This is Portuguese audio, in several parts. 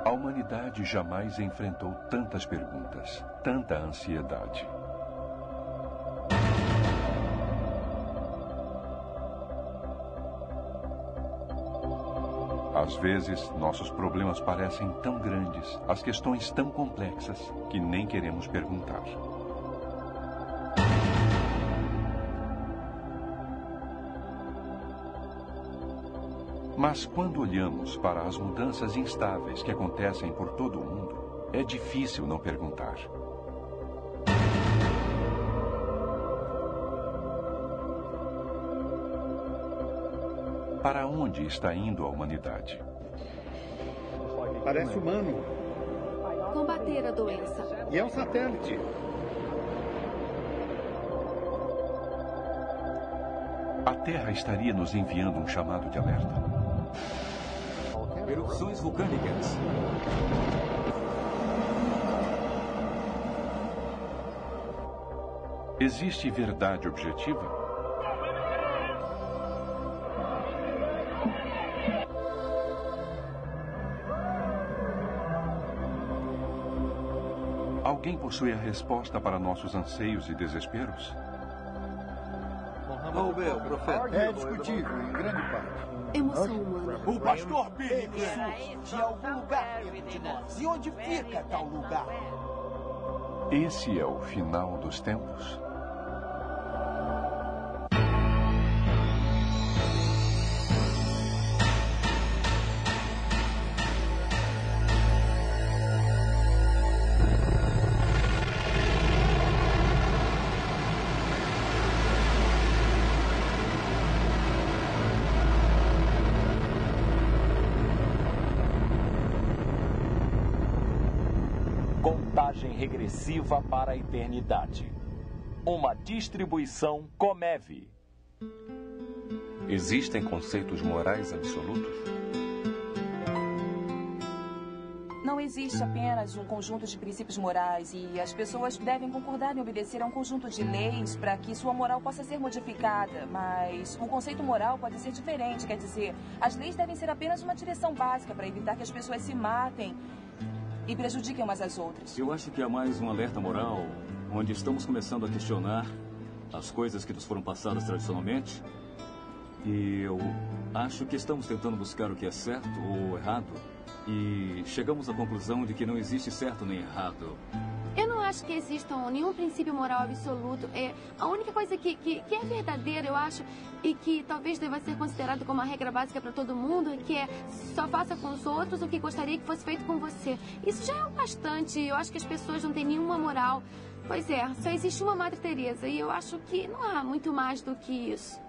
A humanidade jamais enfrentou tantas perguntas, tanta ansiedade. Às vezes, nossos problemas parecem tão grandes, as questões tão complexas, que nem queremos perguntar. Mas quando olhamos para as mudanças instáveis que acontecem por todo o mundo, é difícil não perguntar. Para onde está indo a humanidade? Parece humano. Combater a doença. E é um satélite. A Terra estaria nos enviando um chamado de alerta. Erupções vulcânicas. Existe verdade objetiva? Alguém possui a resposta para nossos anseios e desesperos? Maomé, o profeta. É discutível, em grande parte. Emoção humana. O pastor Billy surge de algum lugar dentro de nós. E onde fica tal lugar? Esse é o final dos tempos? Contagem regressiva para a eternidade. Uma distribuição Comev. Existem conceitos morais absolutos? Não existe apenas um conjunto de princípios morais e as pessoas devem concordar em obedecer a um conjunto de leis para que sua moral possa ser modificada. Mas o conceito moral pode ser diferente, quer dizer, as leis devem ser apenas uma direção básica para evitar que as pessoas se matem e prejudiquem umas às outras. Eu acho que há mais um alerta moral, onde estamos começando a questionar as coisas que nos foram passadas tradicionalmente. E eu acho que estamos tentando buscar o que é certo ou errado. E chegamos à conclusão de que não existe certo nem errado. Eu não acho que exista nenhum princípio moral absoluto. A única coisa que é verdadeira, eu acho, e que talvez deva ser considerado como uma regra básica para todo mundo, que é só faça com os outros o que gostaria que fosse feito com você. Isso já é o bastante. Eu acho que as pessoas não têm nenhuma moral. Pois é, só existe uma Madre Teresa e eu acho que não há muito mais do que isso.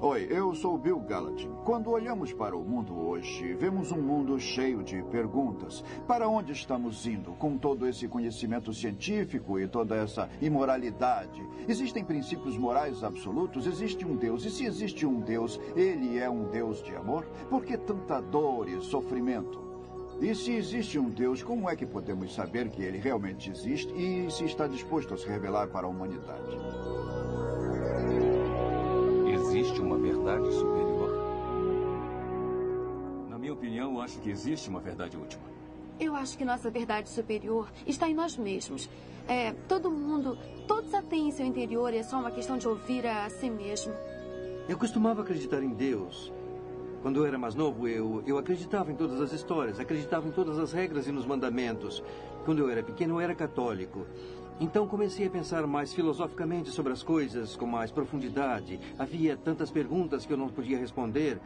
Oi, eu sou Bill Gallatin. Quando olhamos para o mundo hoje, vemos um mundo cheio de perguntas. Para onde estamos indo com todo esse conhecimento científico e toda essa imoralidade? Existem princípios morais absolutos? Existe um Deus. E se existe um Deus, ele é um Deus de amor? Por que tanta dor e sofrimento? E se existe um Deus, como é que podemos saber que ele realmente existe e se está disposto a se revelar para a humanidade? Existe uma verdade superior? Na minha opinião, eu acho que existe uma verdade última. Eu acho que nossa verdade superior está em nós mesmos. Todo mundo, todos a têm em seu interior e é só uma questão de ouvir a si mesmo. Eu costumava acreditar em Deus. Quando eu era mais novo, eu acreditava em todas as histórias, acreditava em todas as regras e nos mandamentos. Quando eu era pequeno, eu era católico. Então comecei a pensar mais filosoficamente sobre as coisas, com mais profundidade. Havia tantas perguntas que eu não podia responder.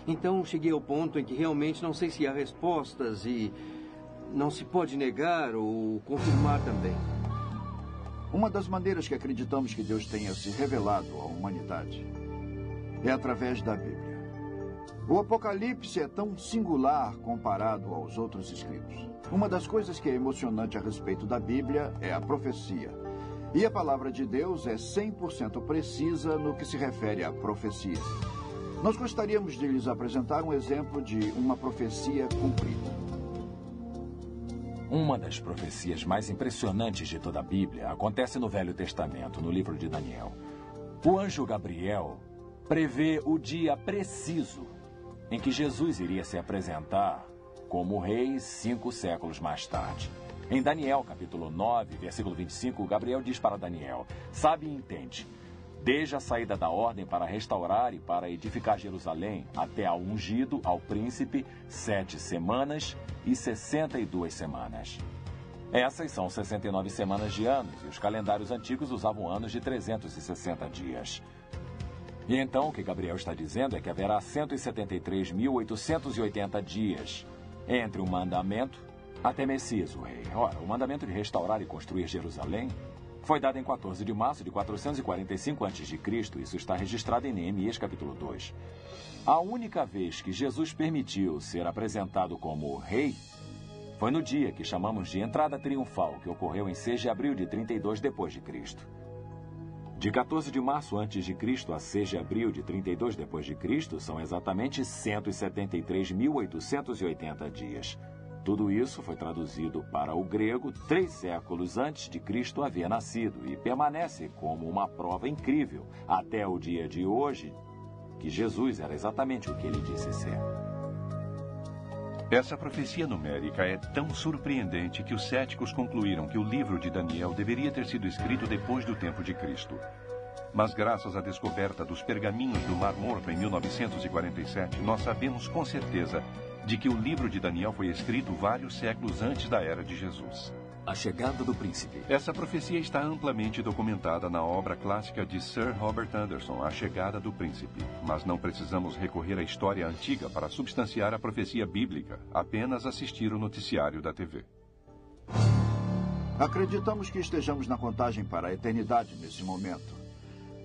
Então cheguei ao ponto em que realmente não sei se há respostas e não se pode negar ou confirmar também. Uma das maneiras que acreditamos que Deus tenha se revelado à humanidade é através da Bíblia. O Apocalipse é tão singular comparado aos outros escritos. Uma das coisas que é emocionante a respeito da Bíblia é a profecia. E a palavra de Deus é 100% precisa no que se refere à profecia. Nós gostaríamos de lhes apresentar um exemplo de uma profecia cumprida. Uma das profecias mais impressionantes de toda a Bíblia acontece no Velho Testamento, no livro de Daniel. O anjo Gabriel prevê o dia preciso em que Jesus iria se apresentar como rei 5 séculos mais tarde. Em Daniel, capítulo 9, versículo 25, Gabriel diz para Daniel: sabe e entende, desde a saída da ordem para restaurar e para edificar Jerusalém até ao ungido, ao príncipe, 7 semanas e 62 semanas. Essas são 69 semanas de anos, e os calendários antigos usavam anos de 360 dias. E então o que Gabriel está dizendo é que haverá 173.880 dias entre o mandamento até Messias, o rei. Ora, o mandamento de restaurar e construir Jerusalém foi dado em 14 de março de 445 a.C. Isso está registrado em Neemias, capítulo 2. A única vez que Jesus permitiu ser apresentado como rei foi no dia que chamamos de entrada triunfal, que ocorreu em 6 de abril de 32 depois de Cristo. De 14 de março a.C. a 6 de abril de 32 depois de Cristo são exatamente 173.880 dias. Tudo isso foi traduzido para o grego 3 séculos antes de Cristo haver nascido e permanece como uma prova incrível até o dia de hoje que Jesus era exatamente o que ele disse ser. Essa profecia numérica é tão surpreendente que os céticos concluíram que o livro de Daniel deveria ter sido escrito depois do tempo de Cristo. Mas graças à descoberta dos pergaminhos do Mar Morto em 1947, nós sabemos com certeza de que o livro de Daniel foi escrito vários séculos antes da era de Jesus. A chegada do príncipe. Essa profecia está amplamente documentada na obra clássica de Sir Robert Anderson, A Chegada do Príncipe. Mas não precisamos recorrer à história antiga para substanciar a profecia bíblica, apenas assistir o noticiário da TV. Acreditamos que estejamos na contagem para a eternidade nesse momento.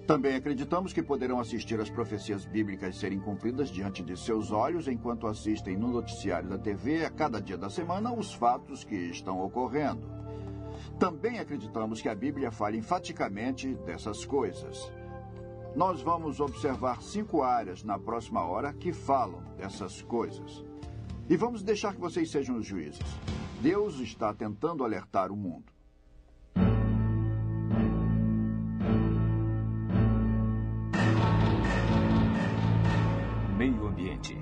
Também acreditamos que poderão assistir às profecias bíblicas serem cumpridas diante de seus olhos enquanto assistem no noticiário da TV a cada dia da semana os fatos que estão ocorrendo. Também acreditamos que a Bíblia fala enfaticamente dessas coisas. Nós vamos observar 5 áreas na próxima hora que falam dessas coisas. E vamos deixar que vocês sejam os juízes. Deus está tentando alertar o mundo. Meio ambiente.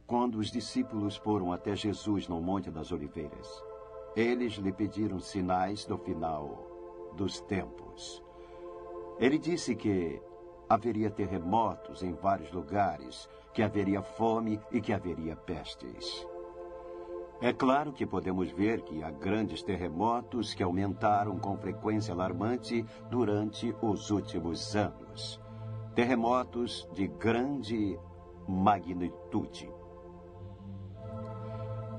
Quando os discípulos foram até Jesus no Monte das Oliveiras, eles lhe pediram sinais do final dos tempos. Ele disse que haveria terremotos em vários lugares, que haveria fome e que haveria pestes. É claro que podemos ver que há grandes terremotos que aumentaram com frequência alarmante durante os últimos anos. Terremotos de grande magnitude.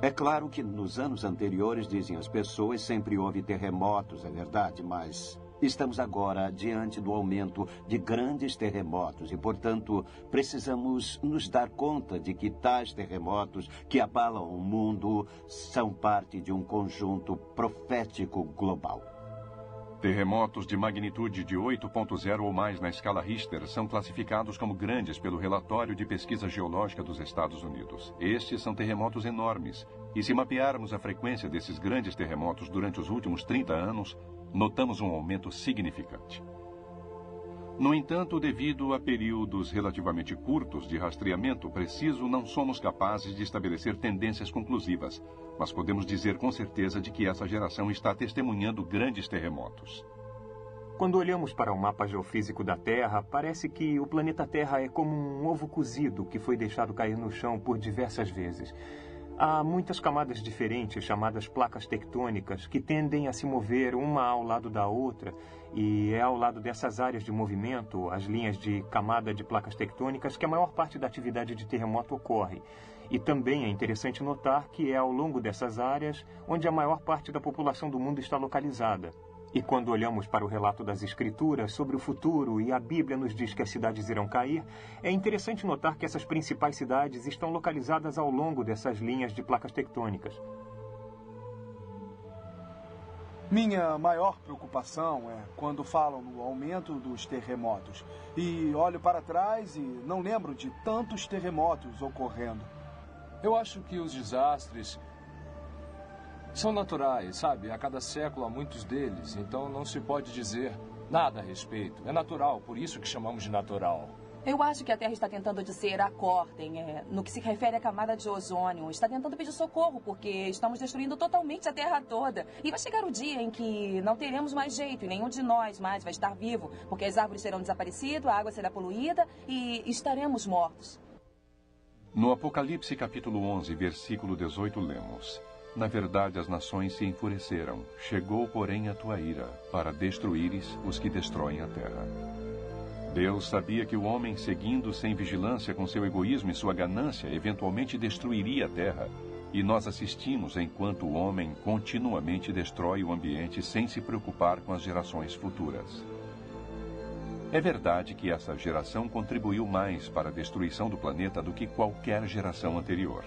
É claro que nos anos anteriores, dizem as pessoas, sempre houve terremotos, é verdade, mas estamos agora diante do aumento de grandes terremotos e, portanto, precisamos nos dar conta de que tais terremotos que abalam o mundo são parte de um conjunto profético global. Terremotos de magnitude de 8.0 ou mais na escala Richter são classificados como grandes pelo Relatório de Pesquisa Geológica dos Estados Unidos. Estes são terremotos enormes, e se mapearmos a frequência desses grandes terremotos durante os últimos 30 anos, notamos um aumento significante. No entanto, devido a períodos relativamente curtos de rastreamento preciso, não somos capazes de estabelecer tendências conclusivas, mas podemos dizer com certeza de que essa geração está testemunhando grandes terremotos. Quando olhamos para o mapa geofísico da Terra, parece que o planeta Terra é como um ovo cozido que foi deixado cair no chão por diversas vezes. Há muitas camadas diferentes, chamadas placas tectônicas, que tendem a se mover uma ao lado da outra, e é ao lado dessas áreas de movimento, as linhas de camada de placas tectônicas, que a maior parte da atividade de terremoto ocorre. E também é interessante notar que é ao longo dessas áreas onde a maior parte da população do mundo está localizada. E quando olhamos para o relato das Escrituras sobre o futuro e a Bíblia nos diz que as cidades irão cair, é interessante notar que essas principais cidades estão localizadas ao longo dessas linhas de placas tectônicas. Minha maior preocupação é quando falam no aumento dos terremotos. E olho para trás e não lembro de tantos terremotos ocorrendo. Eu acho que os desastres são naturais, sabe? A cada século há muitos deles, então não se pode dizer nada a respeito. É natural, por isso que chamamos de natural. Eu acho que a Terra está tentando dizer acordem, no que se refere à camada de ozônio. Está tentando pedir socorro, porque estamos destruindo totalmente a Terra toda. E vai chegar o dia em que não teremos mais jeito, e nenhum de nós mais vai estar vivo, porque as árvores terão desaparecido, a água será poluída e estaremos mortos. No Apocalipse capítulo 11, versículo 18, lemos: Na verdade as nações se enfureceram, chegou porém a tua ira, para destruíres os que destroem a terra. Deus sabia que o homem, seguindo sem vigilância com seu egoísmo e sua ganância, eventualmente destruiria a terra. E nós assistimos enquanto o homem continuamente destrói o ambiente sem se preocupar com as gerações futuras. É verdade que essa geração contribuiu mais para a destruição do planeta do que qualquer geração anterior.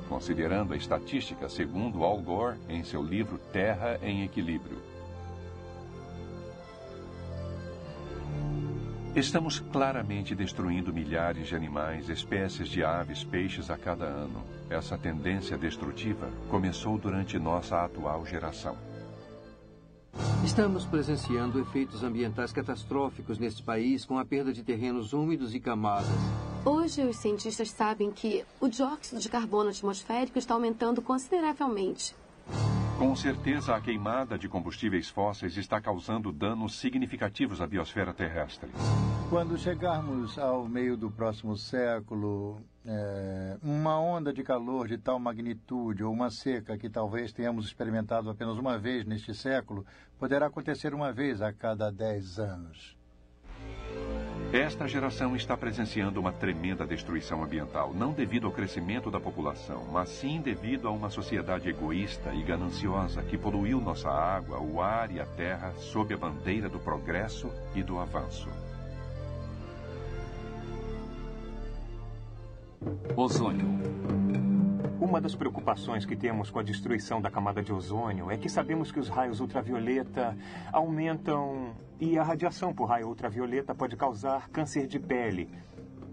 Considerando a estatística, segundo Al Gore em seu livro Terra em Equilíbrio. Estamos claramente destruindo milhares de animais, espécies de aves, peixes a cada ano. Essa tendência destrutiva começou durante nossa atual geração. Estamos presenciando efeitos ambientais catastróficos neste país com a perda de terrenos úmidos e camadas. Hoje, os cientistas sabem que o dióxido de carbono atmosférico está aumentando consideravelmente. Com certeza, a queimada de combustíveis fósseis está causando danos significativos à biosfera terrestre. Quando chegarmos ao meio do próximo século, uma onda de calor de tal magnitude ou uma seca que talvez tenhamos experimentado apenas uma vez neste século, poderá acontecer uma vez a cada 10 anos. Esta geração está presenciando uma tremenda destruição ambiental, não devido ao crescimento da população, mas sim devido a uma sociedade egoísta e gananciosa que poluiu nossa água, o ar e a terra sob a bandeira do progresso e do avanço. Ozônio. Uma das preocupações que temos com a destruição da camada de ozônio é que sabemos que os raios ultravioleta aumentam e a radiação por raio ultravioleta pode causar câncer de pele.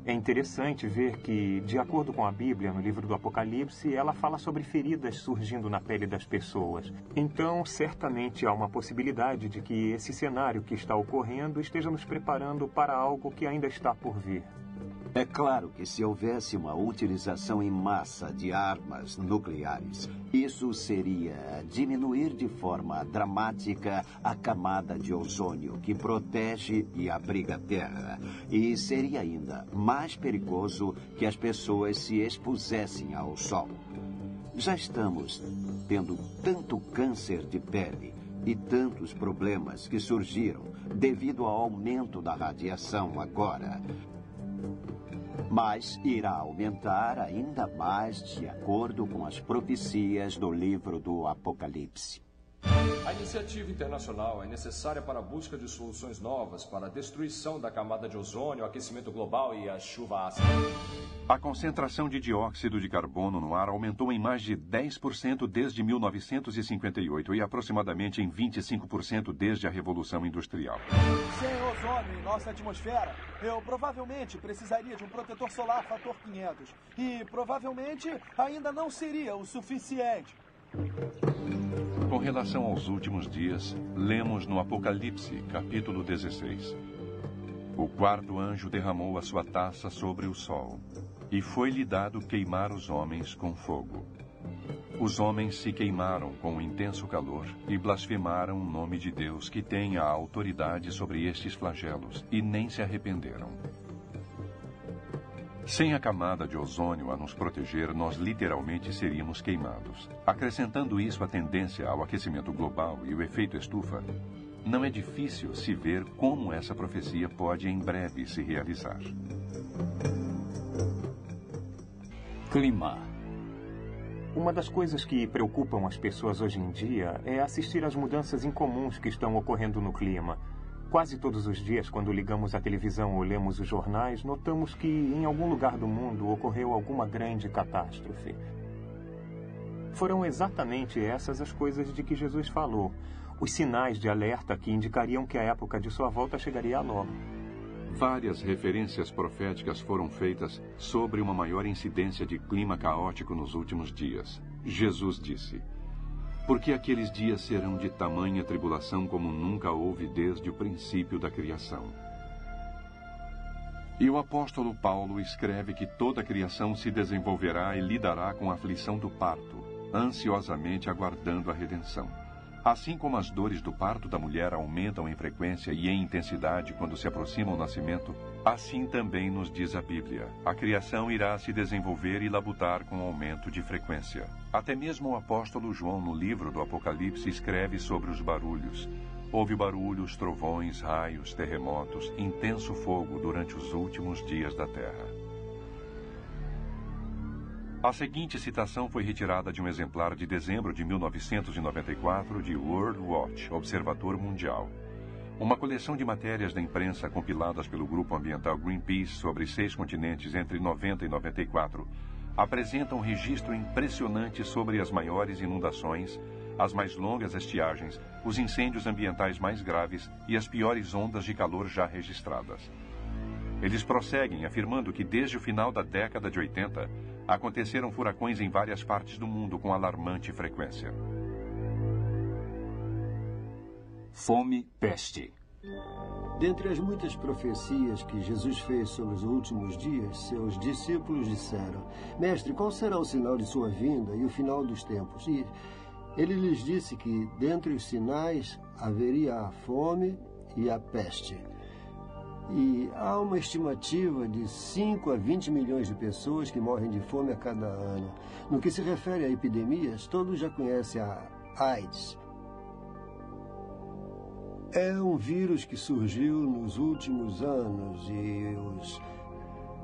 É interessante ver que, de acordo com a Bíblia, no livro do Apocalipse, ela fala sobre feridas surgindo na pele das pessoas. Então, certamente há uma possibilidade de que esse cenário que está ocorrendo esteja nos preparando para algo que ainda está por vir. É claro que se houvesse uma utilização em massa de armas nucleares, isso seria diminuir de forma dramática a camada de ozônio que protege e abriga a Terra. E seria ainda mais perigoso que as pessoas se expusessem ao sol. Já estamos tendo tanto câncer de pele e tantos problemas que surgiram devido ao aumento da radiação agora. Mas irá aumentar ainda mais de acordo com as profecias do livro do Apocalipse. A iniciativa internacional é necessária para a busca de soluções novas para a destruição da camada de ozônio, o aquecimento global e a chuva ácida. A concentração de dióxido de carbono no ar aumentou em mais de 10% desde 1958 e aproximadamente em 25% desde a Revolução Industrial. Sem ozônio em nossa atmosfera, eu provavelmente precisaria de um protetor solar fator 500. E provavelmente ainda não seria o suficiente. Com relação aos últimos dias, lemos no Apocalipse, capítulo 16. O quarto anjo derramou a sua taça sobre o sol, e foi-lhe dado queimar os homens com fogo. Os homens se queimaram com um intenso calor e blasfemaram o nome de Deus, que tem a autoridade sobre estes flagelos, e nem se arrependeram. Sem a camada de ozônio a nos proteger, nós literalmente seríamos queimados. Acrescentando isso à tendência ao aquecimento global e o efeito estufa, não é difícil se ver como essa profecia pode em breve se realizar. Clima. Uma das coisas que preocupam as pessoas hoje em dia é assistir às mudanças incomuns que estão ocorrendo no clima. Quase todos os dias, quando ligamos a televisão ou lemos os jornais, notamos que em algum lugar do mundo ocorreu alguma grande catástrofe. Foram exatamente essas as coisas de que Jesus falou, os sinais de alerta que indicariam que a época de sua volta chegaria logo. Várias referências proféticas foram feitas sobre uma maior incidência de clima caótico nos últimos dias. Jesus disse: porque aqueles dias serão de tamanha tribulação como nunca houve desde o princípio da criação. E o apóstolo Paulo escreve que toda a criação se desenvolverá e lidará com a aflição do parto, ansiosamente aguardando a redenção. Assim como as dores do parto da mulher aumentam em frequência e em intensidade quando se aproxima o nascimento, assim também nos diz a Bíblia. A criação irá se desenvolver e labutar com aumento de frequência. Até mesmo o apóstolo João, no livro do Apocalipse, escreve sobre os barulhos. Houve barulhos, trovões, raios, terremotos, intenso fogo durante os últimos dias da terra. A seguinte citação foi retirada de um exemplar de dezembro de 1994 de World Watch, Observador Mundial. Uma coleção de matérias da imprensa compiladas pelo grupo ambiental Greenpeace sobre 6 continentes entre 90 e 94 apresenta um registro impressionante sobre as maiores inundações, as mais longas estiagens, os incêndios ambientais mais graves e as piores ondas de calor já registradas. Eles prosseguem afirmando que desde o final da década de 80, aconteceram furacões em várias partes do mundo com alarmante frequência. Fome, peste. Dentre as muitas profecias que Jesus fez sobre os últimos dias, seus discípulos disseram: Mestre, qual será o sinal de sua vinda e o final dos tempos? E ele lhes disse que, dentre os sinais, haveria a fome e a peste. E há uma estimativa de 5 a 20 milhões de pessoas que morrem de fome a cada ano. No que se refere a epidemias, todos já conhecem a AIDS. É um vírus que surgiu nos últimos anos e os...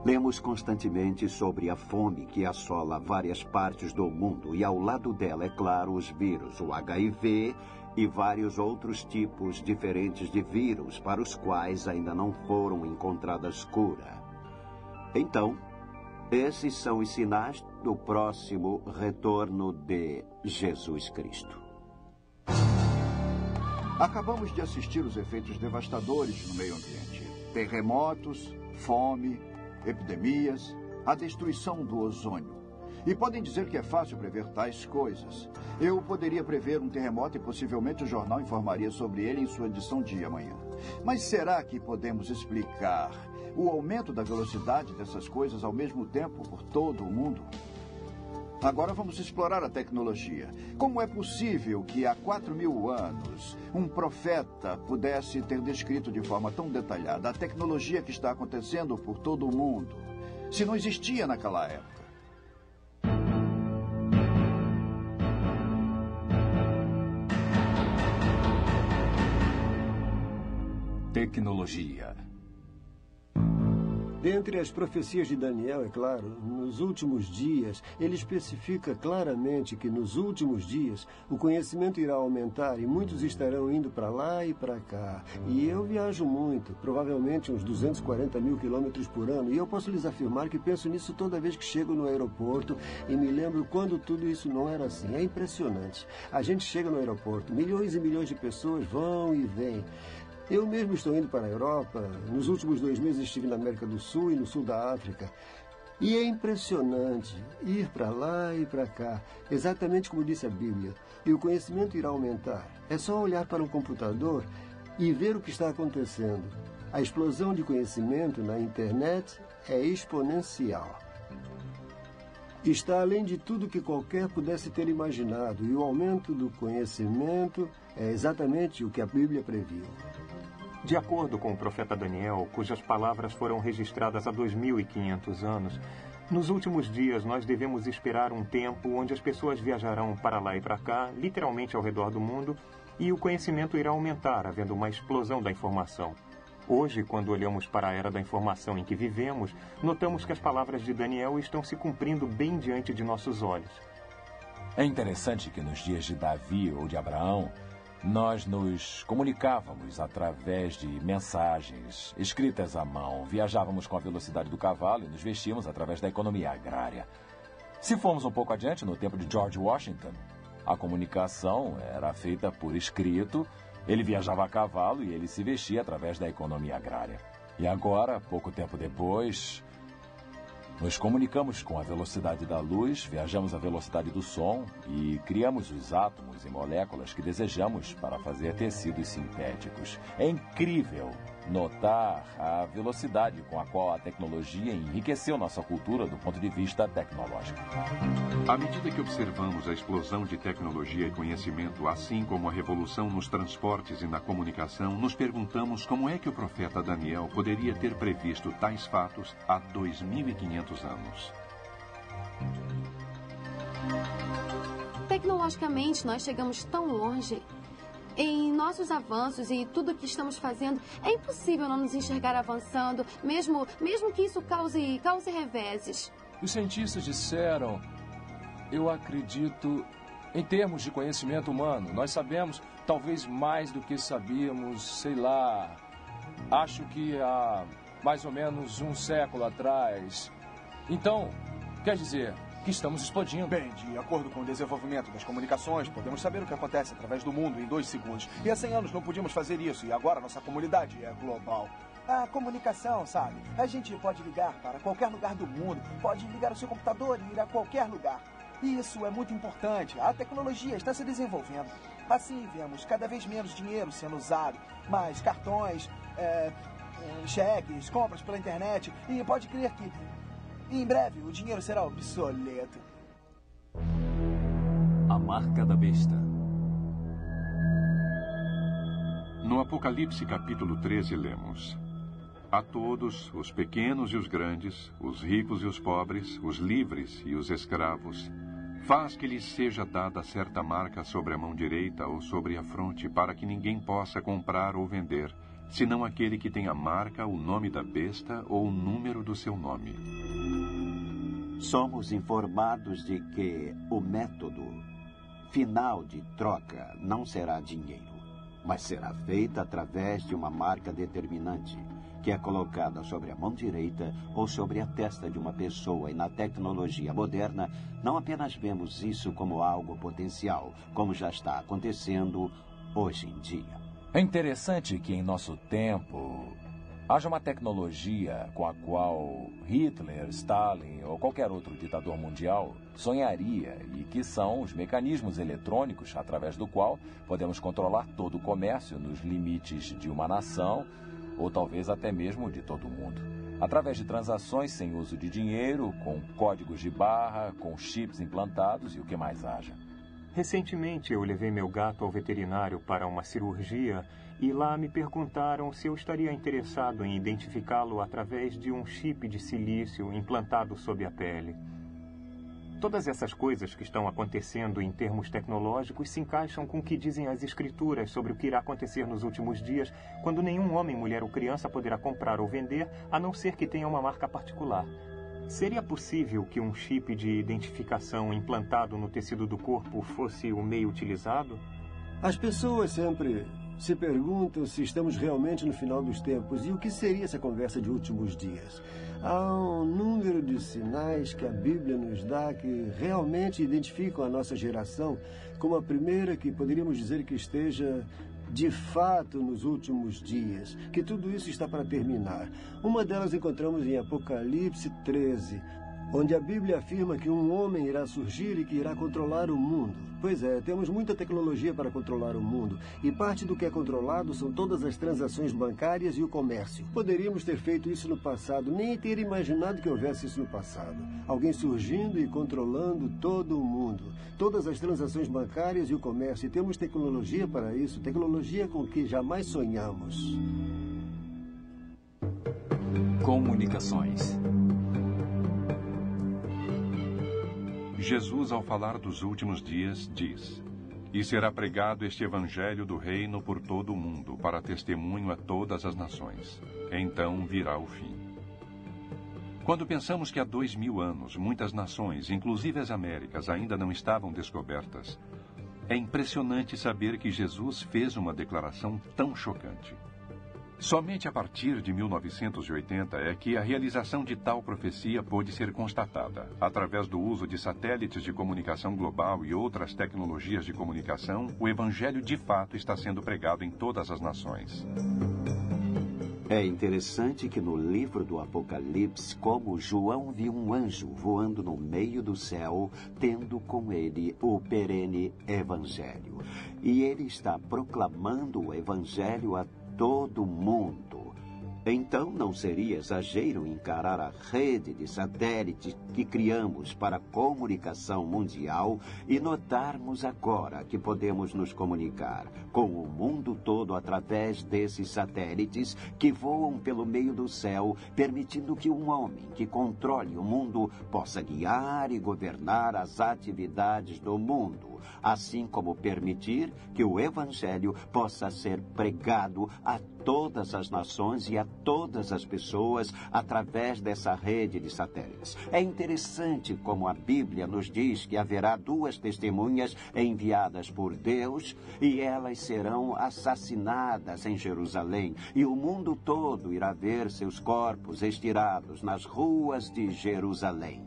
Lemos constantemente sobre a fome que assola várias partes do mundo e ao lado dela, é claro, os vírus, o HIV e vários outros tipos diferentes de vírus para os quais ainda não foram encontradas cura. Então, esses são os sinais do próximo retorno de Jesus Cristo. Acabamos de assistir os efeitos devastadores no meio ambiente. Terremotos, fome, epidemias, a destruição do ozônio. E podem dizer que é fácil prever tais coisas. Eu poderia prever um terremoto e possivelmente o jornal informaria sobre ele em sua edição de amanhã. Mas será que podemos explicar o aumento da velocidade dessas coisas ao mesmo tempo por todo o mundo? Agora vamos explorar a tecnologia. Como é possível que há 4.000 anos um profeta pudesse ter descrito de forma tão detalhada a tecnologia que está acontecendo por todo o mundo, se não existia naquela época? Tecnologia. Dentre as profecias de Daniel, é claro, nos últimos dias, ele especifica claramente que nos últimos dias o conhecimento irá aumentar e muitos estarão indo para lá e para cá. E eu viajo muito, provavelmente uns 240 mil quilômetros por ano, e eu posso lhes afirmar que penso nisso toda vez que chego no aeroporto e me lembro quando tudo isso não era assim. É impressionante. A gente chega no aeroporto, milhões e milhões de pessoas vão e vêm. Eu mesmo estou indo para a Europa. Nos últimos 2 meses estive na América do Sul e no sul da África. E é impressionante ir para lá e para cá, exatamente como disse a Bíblia. E o conhecimento irá aumentar. É só olhar para um computador e ver o que está acontecendo. A explosão de conhecimento na internet é exponencial. Está além de tudo que qualquer pudesse ter imaginado. E o aumento do conhecimento é exatamente o que a Bíblia previu. De acordo com o profeta Daniel, cujas palavras foram registradas há 2.500 anos, nos últimos dias nós devemos esperar um tempo onde as pessoas viajarão para lá e para cá, literalmente ao redor do mundo, e o conhecimento irá aumentar, havendo uma explosão da informação. Hoje, quando olhamos para a era da informação em que vivemos, notamos que as palavras de Daniel estão se cumprindo bem diante de nossos olhos. É interessante que nos dias de Davi ou de Abraão, nós nos comunicávamos através de mensagens escritas à mão, viajávamos com a velocidade do cavalo e nos vestíamos através da economia agrária. Se formos um pouco adiante, no tempo de George Washington, a comunicação era feita por escrito, ele viajava a cavalo e ele se vestia através da economia agrária. E agora, pouco tempo depois, nos comunicamos com a velocidade da luz, viajamos à velocidade do som e criamos os átomos e moléculas que desejamos para fazer tecidos sintéticos. É incrível notar a velocidade com a qual a tecnologia enriqueceu nossa cultura do ponto de vista tecnológico. À medida que observamos a explosão de tecnologia e conhecimento, assim como a revolução nos transportes e na comunicação, nos perguntamos como é que o profeta Daniel poderia ter previsto tais fatos há 2.500 anos. Tecnologicamente, nós chegamos tão longe. Em nossos avanços e tudo que estamos fazendo, é impossível não nos enxergar avançando, mesmo que isso cause reveses. Os cientistas disseram, eu acredito, em termos de conhecimento humano, nós sabemos talvez mais do que sabíamos, sei lá, acho que há mais ou menos um século atrás. Então, quer dizer que estamos explodindo. Bem, de acordo com o desenvolvimento das comunicações, podemos saber o que acontece através do mundo em 2 segundos. E há 100 anos não podíamos fazer isso, e agora nossa comunidade é global. A comunicação, sabe? A gente pode ligar para qualquer lugar do mundo, pode ligar o seu computador e ir a qualquer lugar. E isso é muito importante. A tecnologia está se desenvolvendo. Assim, vemos cada vez menos dinheiro sendo usado, mais cartões, cheques, compras pela internet, e pode crer que em breve o dinheiro será obsoleto. A marca da besta. No Apocalipse capítulo 13 lemos: a todos, os pequenos e os grandes, os ricos e os pobres, os livres e os escravos, faz que lhes seja dada certa marca sobre a mão direita ou sobre a fronte, para que ninguém possa comprar ou vender, senão aquele que tem a marca, o nome da besta ou o número do seu nome. Somos informados de que o método final de troca não será dinheiro, mas será feita através de uma marca determinante, que é colocada sobre a mão direita ou sobre a testa de uma pessoa. E na tecnologia moderna, não apenas vemos isso como algo potencial, como já está acontecendo hoje em dia. É interessante que em nosso tempo haja uma tecnologia com a qual Hitler, Stalin ou qualquer outro ditador mundial sonharia, e que são os mecanismos eletrônicos através do qual podemos controlar todo o comércio nos limites de uma nação ou talvez até mesmo de todo o mundo. Através de transações sem uso de dinheiro, com códigos de barra, com chips implantados e o que mais haja. Recentemente eu levei meu gato ao veterinário para uma cirurgia e lá me perguntaram se eu estaria interessado em identificá-lo através de um chip de silício implantado sob a pele. Todas essas coisas que estão acontecendo em termos tecnológicos se encaixam com o que dizem as escrituras sobre o que irá acontecer nos últimos dias, quando nenhum homem, mulher ou criança poderá comprar ou vender, a não ser que tenha uma marca particular. Seria possível que um chip de identificação implantado no tecido do corpo fosse o meio utilizado? As pessoas sempre se perguntam se estamos realmente no final dos tempos e o que seria essa conversa de últimos dias. Há um número de sinais que a Bíblia nos dá que realmente identificam a nossa geração como a primeira que poderíamos dizer que esteja de fato nos últimos dias, que tudo isso está para terminar. Uma delas encontramos em Apocalipse 13, onde a Bíblia afirma que um homem irá surgir e que irá controlar o mundo. Pois é, temos muita tecnologia para controlar o mundo, e parte do que é controlado são todas as transações bancárias e o comércio. Poderíamos ter feito isso no passado, nem ter imaginado que houvesse isso no passado. Alguém surgindo e controlando todo o mundo, todas as transações bancárias e o comércio, e temos tecnologia para isso, tecnologia com que jamais sonhamos. Comunicações. Jesus, ao falar dos últimos dias, diz: e será pregado este evangelho do reino por todo o mundo, para testemunho a todas as nações. Então virá o fim. Quando pensamos que há 2000 anos, muitas nações, inclusive as Américas, ainda não estavam descobertas, é impressionante saber que Jesus fez uma declaração tão chocante. Somente a partir de 1980 é que a realização de tal profecia pôde ser constatada. Através do uso de satélites de comunicação global e outras tecnologias de comunicação, o Evangelho de fato está sendo pregado em todas as nações. É interessante que no livro do Apocalipse, como João viu um anjo voando no meio do céu, tendo com ele o perene Evangelho. E ele está proclamando o Evangelho a todo o mundo. Então, não seria exagero encarar a rede de satélites que criamos para a comunicação mundial e notarmos agora que podemos nos comunicar com o mundo todo através desses satélites que voam pelo meio do céu, permitindo que um homem que controle o mundo possa guiar e governar as atividades do mundo, assim como permitir que o Evangelho possa ser pregado a todas as nações e a todas as pessoas através dessa rede de satélites. É interessante como a Bíblia nos diz que haverá 2 testemunhas enviadas por Deus e elas serão assassinadas em Jerusalém e o mundo todo irá ver seus corpos estirados nas ruas de Jerusalém.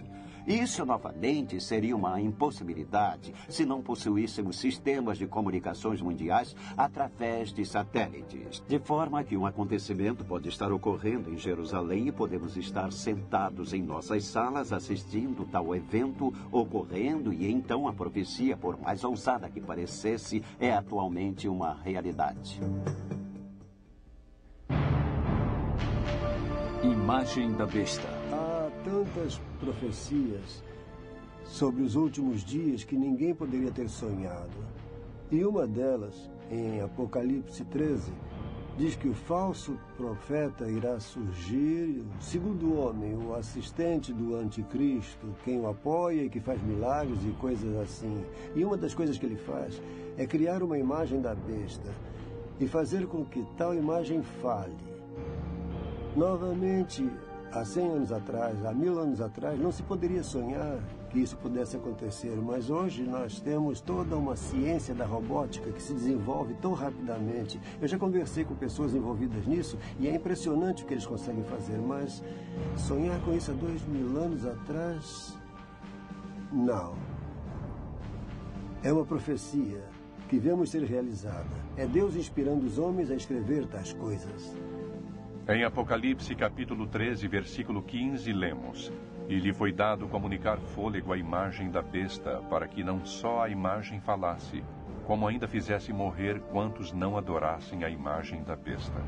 Isso, novamente, seria uma impossibilidade se não possuíssemos sistemas de comunicações mundiais através de satélites. De forma que um acontecimento pode estar ocorrendo em Jerusalém e podemos estar sentados em nossas salas assistindo tal evento ocorrendo e então a profecia, por mais ousada que parecesse, é atualmente uma realidade. Imagem da besta. Há tantas profecias sobre os últimos dias que ninguém poderia ter sonhado. E uma delas, em Apocalipse 13, diz que o falso profeta irá surgir, o segundo homem, o assistente do anticristo, quem o apoia e que faz milagres e coisas assim. E uma das coisas que ele faz é criar uma imagem da besta e fazer com que tal imagem fale. Novamente, há 100 anos atrás, há 1000 anos atrás, não se poderia sonhar que isso pudesse acontecer, mas hoje nós temos toda uma ciência da robótica que se desenvolve tão rapidamente. Eu já conversei com pessoas envolvidas nisso e é impressionante o que eles conseguem fazer, mas sonhar com isso há 2000 anos atrás, não. É uma profecia que vemos ser realizada. É Deus inspirando os homens a escrever tais coisas. Em Apocalipse, capítulo 13, versículo 15, lemos: E lhe foi dado comunicar fôlego à imagem da besta, para que não só a imagem falasse, como ainda fizesse morrer quantos não adorassem a imagem da besta.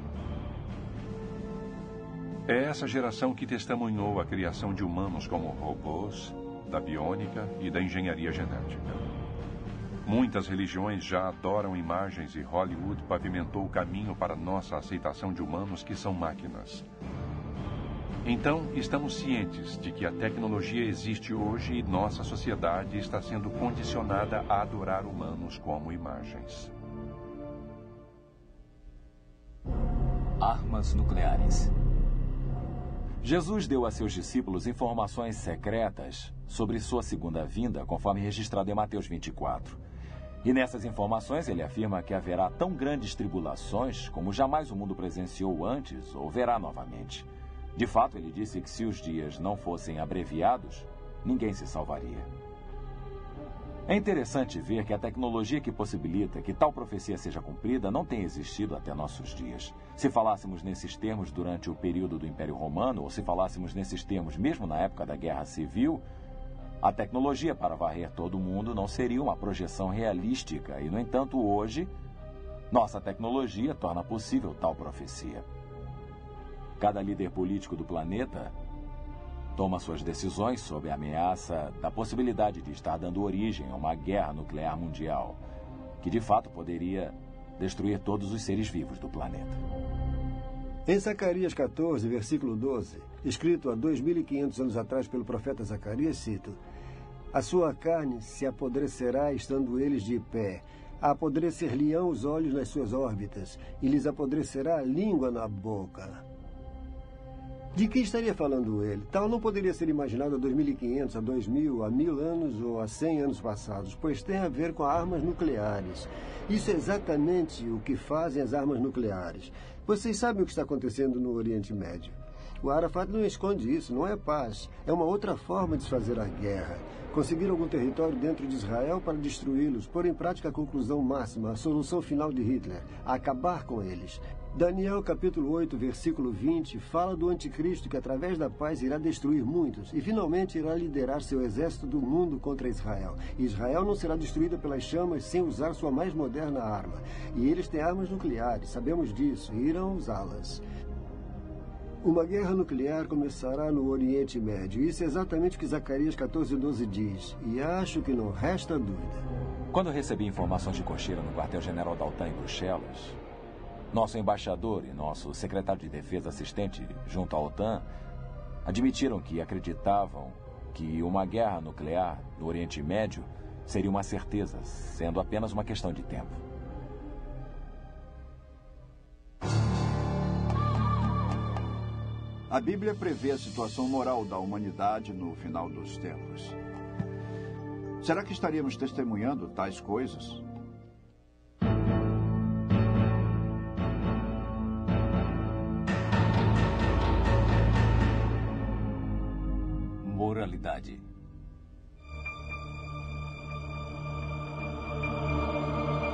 É essa geração que testemunhou a criação de humanos como robôs, da biônica e da engenharia genética. Muitas religiões já adoram imagens e Hollywood pavimentou o caminho para nossa aceitação de humanos que são máquinas. Então, estamos cientes de que a tecnologia existe hoje e nossa sociedade está sendo condicionada a adorar humanos como imagens. Armas nucleares. Jesus deu a seus discípulos informações secretas sobre sua segunda vinda, conforme registrado em Mateus 24. E nessas informações ele afirma que haverá tão grandes tribulações como jamais o mundo presenciou antes ou verá novamente. De fato, ele disse que se os dias não fossem abreviados, ninguém se salvaria. É interessante ver que a tecnologia que possibilita que tal profecia seja cumprida não tem existido até nossos dias. Se falássemos nesses termos durante o período do Império Romano, ou se falássemos nesses termos mesmo na época da Guerra Civil, a tecnologia para varrer todo o mundo não seria uma projeção realística e, no entanto, hoje, nossa tecnologia torna possível tal profecia. Cada líder político do planeta toma suas decisões sob a ameaça da possibilidade de estar dando origem a uma guerra nuclear mundial, que de fato poderia destruir todos os seres vivos do planeta. Em Zacarias 14, versículo 12, escrito há 2500 anos atrás pelo profeta Zacarias, cito: A sua carne se apodrecerá estando eles de pé, apodrecer-lhe-ão os olhos nas suas órbitas, e lhes apodrecerá a língua na boca. De que estaria falando ele? Tal não poderia ser imaginado há 2500, a 2000, a 1000 anos ou a 100 anos passados, pois tem a ver com armas nucleares. Isso é exatamente o que fazem as armas nucleares. Vocês sabem o que está acontecendo no Oriente Médio. O Arafat não esconde isso, não é paz. É uma outra forma de se fazer a guerra. Conseguir algum território dentro de Israel para destruí-los, pôr em prática a conclusão máxima, a solução final de Hitler, acabar com eles. Daniel capítulo 8, versículo 20, fala do anticristo que através da paz irá destruir muitos e finalmente irá liderar seu exército do mundo contra Israel. Israel não será destruída pelas chamas sem usar sua mais moderna arma. E eles têm armas nucleares, sabemos disso, e irão usá-las. Uma guerra nuclear começará no Oriente Médio. Isso é exatamente o que Zacarias 14:12 diz. E acho que não resta dúvida. Quando recebi informações de cocheira no quartel-general da OTAN em Bruxelas, nosso embaixador e nosso secretário de defesa assistente junto à OTAN admitiram que acreditavam que uma guerra nuclear no Oriente Médio seria uma certeza, sendo apenas uma questão de tempo. A Bíblia prevê a situação moral da humanidade no final dos tempos. Será que estaríamos testemunhando tais coisas? Moralidade.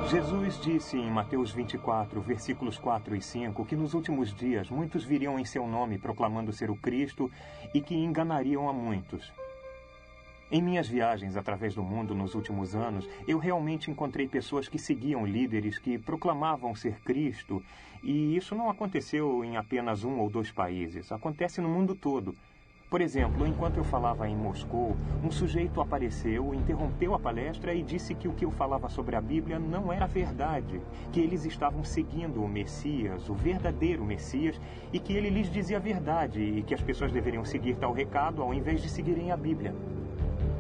Jesus disse em Mateus 24, versículos 4 e 5, que nos últimos dias muitos viriam em seu nome proclamando ser o Cristo e que enganariam a muitos. Em minhas viagens através do mundo nos últimos anos, eu realmente encontrei pessoas que seguiam líderes que proclamavam ser Cristo, e isso não aconteceu em apenas 1 ou 2 países, acontece no mundo todo. Por exemplo, enquanto eu falava em Moscou, um sujeito apareceu, interrompeu a palestra e disse que o que eu falava sobre a Bíblia não era verdade, que eles estavam seguindo o Messias, o verdadeiro Messias, e que ele lhes dizia a verdade e que as pessoas deveriam seguir tal recado ao invés de seguirem a Bíblia.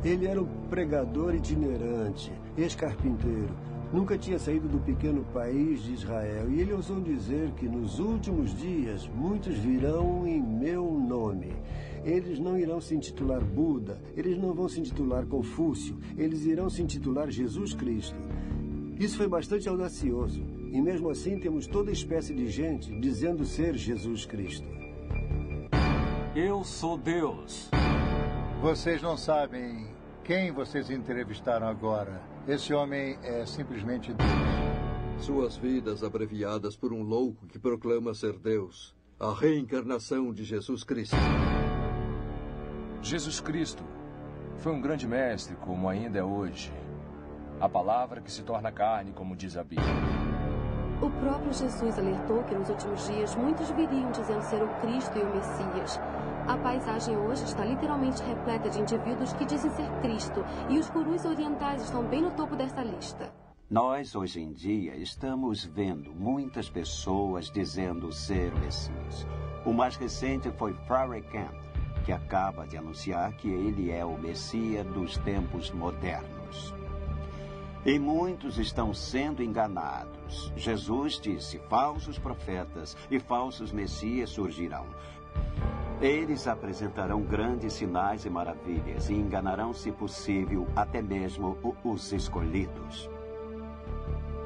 Ele era um pregador itinerante, ex-carpinteiro. Nunca tinha saído do pequeno país de Israel e ele ousou dizer que nos últimos dias muitos virão em meu nome. Eles não irão se intitular Buda, eles não vão se intitular Confúcio, eles irão se intitular Jesus Cristo. Isso foi bastante audacioso, e mesmo assim temos toda espécie de gente dizendo ser Jesus Cristo. Eu sou Deus. Vocês não sabem quem vocês entrevistaram agora. Esse homem é simplesmente Deus. Suas vidas abreviadas por um louco que proclama ser Deus. A reencarnação de Jesus Cristo. Jesus Cristo foi um grande mestre, como ainda é hoje. A palavra que se torna carne, como diz a Bíblia. O próprio Jesus alertou que nos últimos dias muitos viriam dizendo ser o Cristo e o Messias. A paisagem hoje está literalmente repleta de indivíduos que dizem ser Cristo, e os gurus orientais estão bem no topo dessa lista. Nós, hoje em dia, estamos vendo muitas pessoas dizendo ser o Messias. O mais recente foi Farrakhan, que acaba de anunciar que ele é o Messias dos tempos modernos. E muitos estão sendo enganados. Jesus disse: falsos profetas e falsos messias surgirão. Eles apresentarão grandes sinais e maravilhas e enganarão, se possível, até mesmo os escolhidos.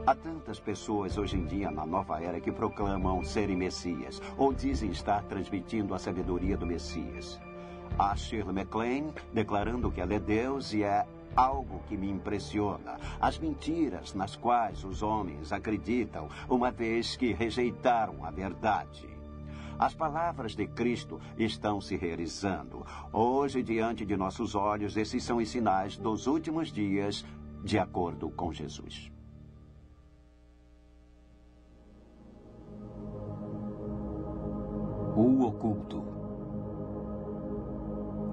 Há tantas pessoas hoje em dia na nova era que proclamam serem messias ou dizem estar transmitindo a sabedoria do Messias. Há Shirley MacLaine declarando que ela é Deus e é algo que me impressiona. As mentiras nas quais os homens acreditam, uma vez que rejeitaram a verdade. As palavras de Cristo estão se realizando. Hoje, diante de nossos olhos, esses são os sinais dos últimos dias, de acordo com Jesus. O oculto.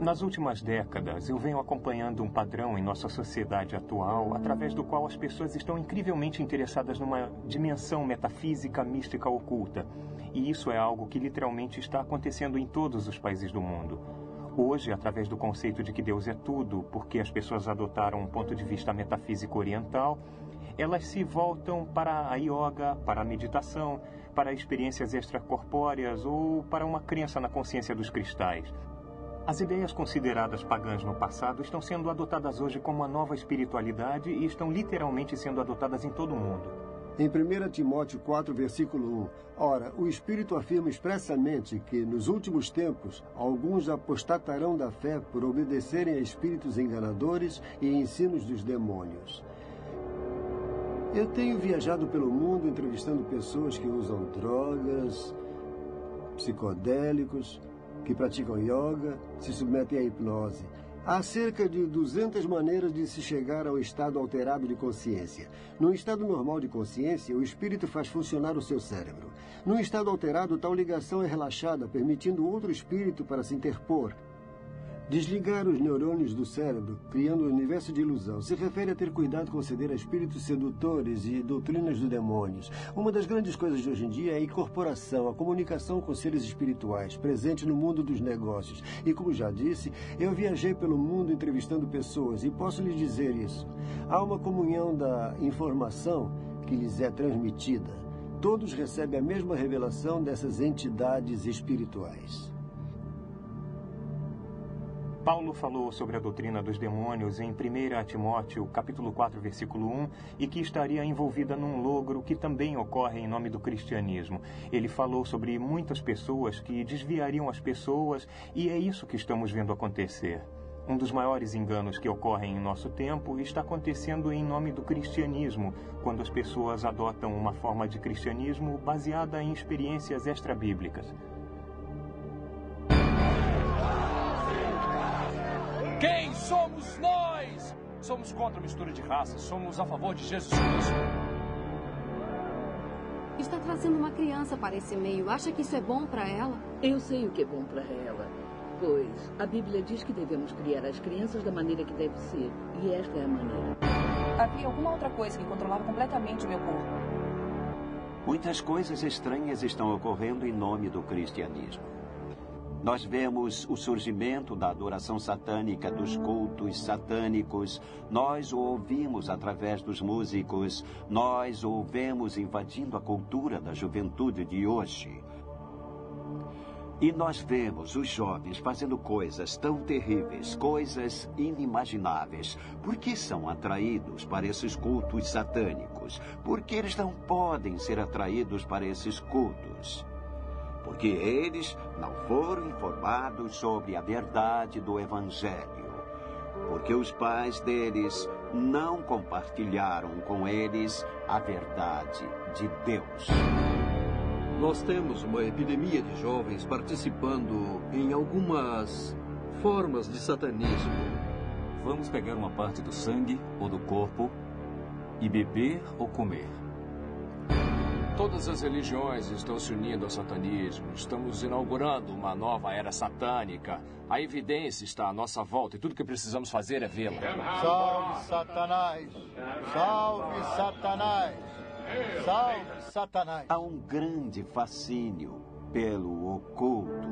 Nas últimas décadas, eu venho acompanhando um padrão em nossa sociedade atual, através do qual as pessoas estão incrivelmente interessadas numa dimensão metafísica, mística, oculta. E isso é algo que literalmente está acontecendo em todos os países do mundo. Hoje, através do conceito de que Deus é tudo, porque as pessoas adotaram um ponto de vista metafísico oriental, elas se voltam para a yoga, para a meditação, para experiências extracorpóreas ou para uma crença na consciência dos cristais. As ideias consideradas pagãs no passado estão sendo adotadas hoje como uma nova espiritualidade e estão literalmente sendo adotadas em todo o mundo. Em 1 Timóteo 4, versículo 1, ora, o Espírito afirma expressamente que, nos últimos tempos, alguns apostatarão da fé por obedecerem a espíritos enganadores e ensinos dos demônios. Eu tenho viajado pelo mundo entrevistando pessoas que usam drogas, psicodélicos, que praticam yoga, se submetem à hipnose. Há cerca de 200 maneiras de se chegar ao estado alterado de consciência. No estado normal de consciência, o espírito faz funcionar o seu cérebro. No estado alterado, tal ligação é relaxada, permitindo outro espírito para se interpor. Desligar os neurônios do cérebro, criando um universo de ilusão, se refere a ter cuidado com ceder a espíritos sedutores e doutrinas dos demônios. Uma das grandes coisas de hoje em dia é a incorporação, a comunicação com seres espirituais, presente no mundo dos negócios. E como já disse, eu viajei pelo mundo entrevistando pessoas e posso lhes dizer isso. Há uma comunhão da informação que lhes é transmitida. Todos recebem a mesma revelação dessas entidades espirituais. Paulo falou sobre a doutrina dos demônios em 1 Timóteo, capítulo 4, versículo 1, e que estaria envolvida num logro que também ocorre em nome do cristianismo. Ele falou sobre muitas pessoas que desviariam as pessoas, e é isso que estamos vendo acontecer. Um dos maiores enganos que ocorrem em nosso tempo está acontecendo em nome do cristianismo, quando as pessoas adotam uma forma de cristianismo baseada em experiências extrabíblicas. Quem somos nós? Somos contra a mistura de raças, somos a favor de Jesus Cristo. Está trazendo uma criança para esse meio. Acha que isso é bom para ela? Eu sei o que é bom para ela, pois a Bíblia diz que devemos criar as crianças da maneira que deve ser, e esta é a maneira. Havia alguma outra coisa que controlava completamente o meu corpo. Muitas coisas estranhas estão ocorrendo em nome do cristianismo. Nós vemos o surgimento da adoração satânica, dos cultos satânicos. Nós o ouvimos através dos músicos. Nós o vemos invadindo a cultura da juventude de hoje. E nós vemos os jovens fazendo coisas tão terríveis, coisas inimagináveis. Por que são atraídos para esses cultos satânicos? Por que eles não podem ser atraídos para esses cultos? Porque eles não foram informados sobre a verdade do Evangelho. Porque os pais deles não compartilharam com eles a verdade de Deus. Nós temos uma epidemia de jovens participando em algumas formas de satanismo. Vamos pegar uma parte do sangue ou do corpo e beber ou comer. Todas as religiões estão se unindo ao satanismo. Estamos inaugurando uma nova era satânica. A evidência está à nossa volta e tudo que precisamos fazer é vê-la. Salve Satanás! Salve Satanás! Salve Satanás! Há um grande fascínio pelo oculto,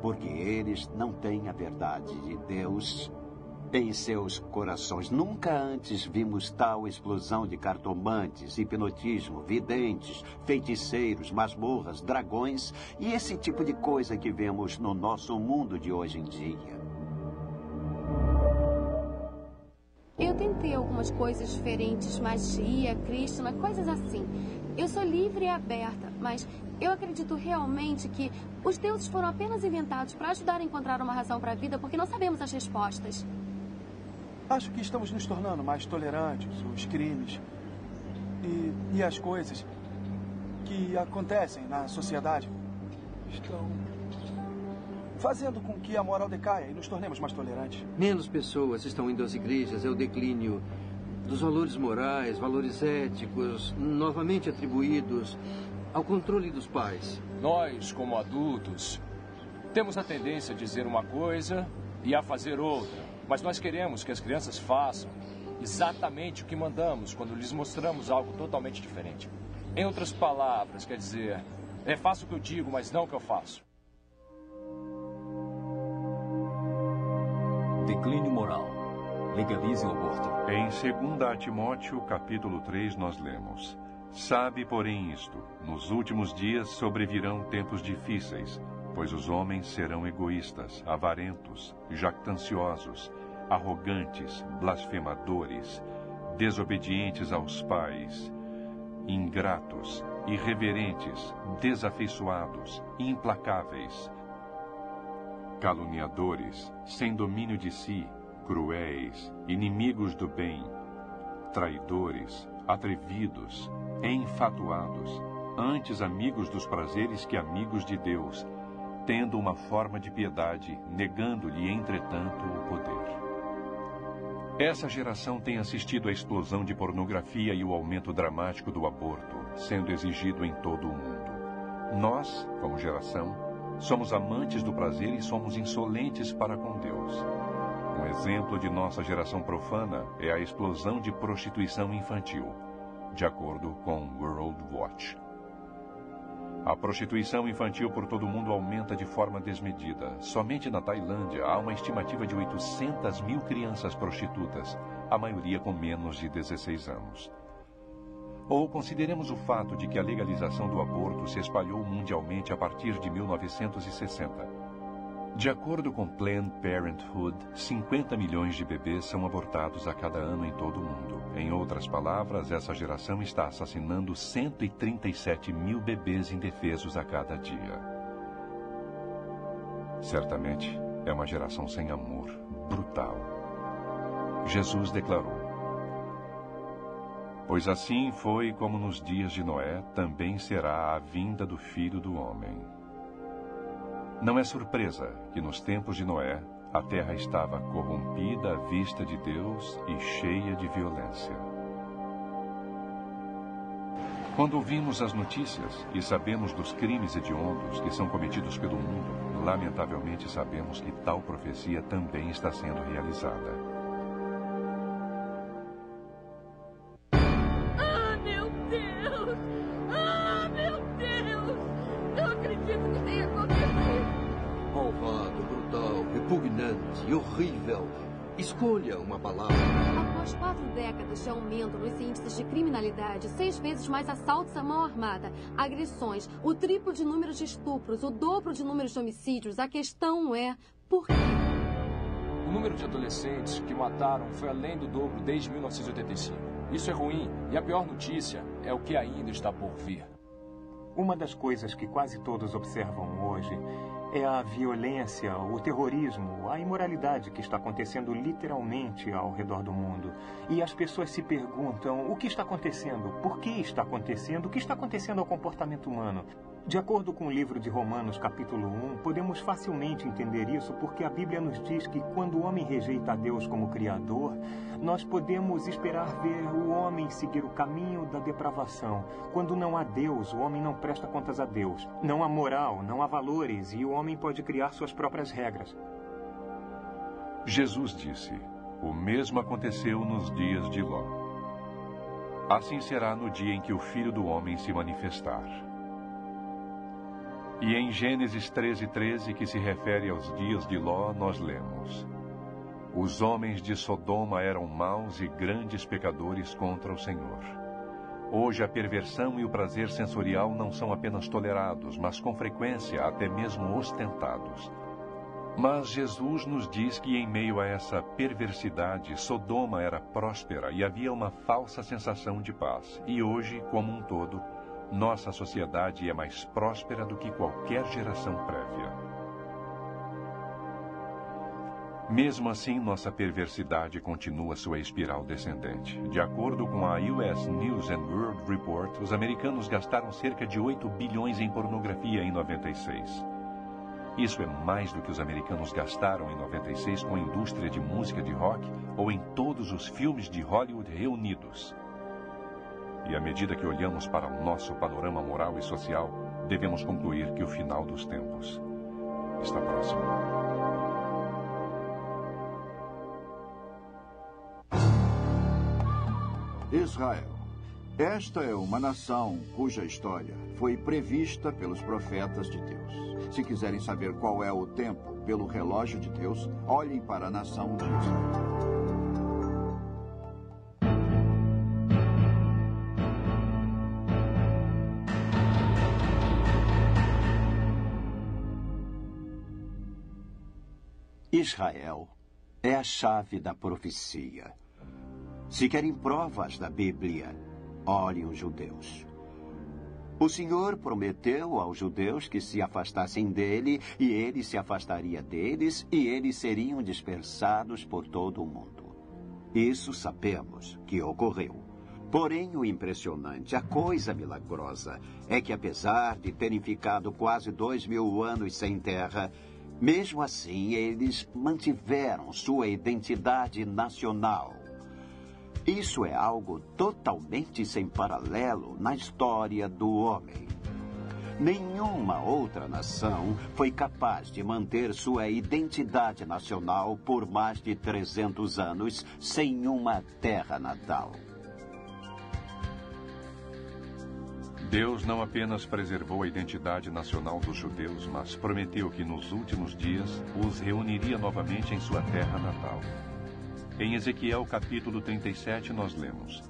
porque eles não têm a verdade de Deus em seus corações. Nunca antes vimos tal explosão de cartomantes, hipnotismo, videntes, feiticeiros, masmorras, dragões e esse tipo de coisa que vemos no nosso mundo de hoje em dia. Eu tentei algumas coisas diferentes, magia, Krishna, coisas assim. Eu sou livre e aberta, mas eu acredito realmente que os deuses foram apenas inventados para ajudar a encontrar uma razão para a vida, porque não sabemos as respostas. Acho que estamos nos tornando mais tolerantes, os crimes e as coisas que acontecem na sociedade estão fazendo com que a moral decaia e nos tornemos mais tolerantes. Menos pessoas estão indo às igrejas, é o declínio dos valores morais, valores éticos, novamente atribuídos ao controle dos pais. Nós, como adultos, temos a tendência a dizer uma coisa e a fazer outra. Mas nós queremos que as crianças façam exatamente o que mandamos quando lhes mostramos algo totalmente diferente. Em outras palavras, quer dizer, faço o que eu digo, mas não o que eu faço. Declínio moral. Legalize o aborto. Em 2 Timóteo, capítulo 3, nós lemos: Sabe, porém, isto: nos últimos dias sobrevirão tempos difíceis, pois os homens serão egoístas, avarentos, jactanciosos, arrogantes, blasfemadores, desobedientes aos pais, ingratos, irreverentes, desafeiçoados, implacáveis, caluniadores, sem domínio de si, cruéis, inimigos do bem, traidores, atrevidos, enfatuados, antes amigos dos prazeres que amigos de Deus, tendo uma forma de piedade, negando-lhe, entretanto, o poder. Essa geração tem assistido à explosão de pornografia e o aumento dramático do aborto, sendo exigido em todo o mundo. Nós, como geração, somos amantes do prazer e somos insolentes para com Deus. Um exemplo de nossa geração profana é a explosão de prostituição infantil, de acordo com World Watch. A prostituição infantil por todo o mundo aumenta de forma desmedida. Somente na Tailândia há uma estimativa de 800 mil crianças prostitutas, a maioria com menos de 16 anos. Ou consideremos o fato de que a legalização do aborto se espalhou mundialmente a partir de 1960. De acordo com Planned Parenthood, 50 milhões de bebês são abortados a cada ano em todo o mundo. Em outras palavras, essa geração está assassinando 137 mil bebês indefesos a cada dia. Certamente, é uma geração sem amor, brutal. Jesus declarou: pois assim foi como nos dias de Noé, também será a vinda do Filho do Homem. Não é surpresa que nos tempos de Noé, a terra estava corrompida à vista de Deus e cheia de violência. Quando ouvimos as notícias e sabemos dos crimes hediondos que são cometidos pelo mundo, lamentavelmente sabemos que tal profecia também está sendo realizada. Repugnante, horrível. Escolha uma palavra. Após 4 décadas de aumento nos índices de criminalidade, 6 vezes mais assaltos à mão armada, agressões, o triplo de números de estupros, o dobro de números de homicídios, a questão é por quê? O número de adolescentes que mataram foi além do dobro desde 1985. Isso é ruim, e a pior notícia é o que ainda está por vir. Uma das coisas que quase todos observam hoje é a violência, o terrorismo, a imoralidade que está acontecendo literalmente ao redor do mundo. E as pessoas se perguntam o que está acontecendo, por que está acontecendo, o que está acontecendo ao comportamento humano. De acordo com o livro de Romanos, capítulo 1, podemos facilmente entender isso porque a Bíblia nos diz que quando o homem rejeita a Deus como Criador, nós podemos esperar ver o homem seguir o caminho da depravação. Quando não há Deus, o homem não presta contas a Deus. Não há moral, não há valores e o homem pode criar suas próprias regras. Jesus disse: o mesmo aconteceu nos dias de Ló. Assim será no dia em que o Filho do Homem se manifestar. E em Gênesis 13:13, que se refere aos dias de Ló, nós lemos: os homens de Sodoma eram maus e grandes pecadores contra o Senhor. Hoje a perversão e o prazer sensorial não são apenas tolerados, mas com frequência até mesmo ostentados. Mas Jesus nos diz que em meio a essa perversidade, Sodoma era próspera e havia uma falsa sensação de paz. E hoje, como um todo, nossa sociedade é mais próspera do que qualquer geração prévia. Mesmo assim, nossa perversidade continua sua espiral descendente. De acordo com a US News and World Report, os americanos gastaram cerca de 8 bilhões em pornografia em 96. Isso é mais do que os americanos gastaram em 96 com a indústria de música de rock ou em todos os filmes de Hollywood reunidos. E à medida que olhamos para o nosso panorama moral e social, devemos concluir que o final dos tempos está próximo. Israel. Esta é uma nação cuja história foi prevista pelos profetas de Deus. Se quiserem saber qual é o tempo pelo relógio de Deus, olhem para a nação de Israel. Israel é a chave da profecia. Se querem provas da Bíblia, olhem os judeus. O Senhor prometeu aos judeus que se afastassem dele, e ele se afastaria deles, e eles seriam dispersados por todo o mundo. Isso sabemos que ocorreu. Porém, o impressionante, a coisa milagrosa, é que apesar de terem ficado quase 2000 anos sem terra, mesmo assim eles mantiveram sua identidade nacional. Isso é algo totalmente sem paralelo na história do homem. Nenhuma outra nação foi capaz de manter sua identidade nacional por mais de 300 anos sem uma terra natal. Deus não apenas preservou a identidade nacional dos judeus, mas prometeu que nos últimos dias os reuniria novamente em sua terra natal. Em Ezequiel capítulo 37 nós lemos: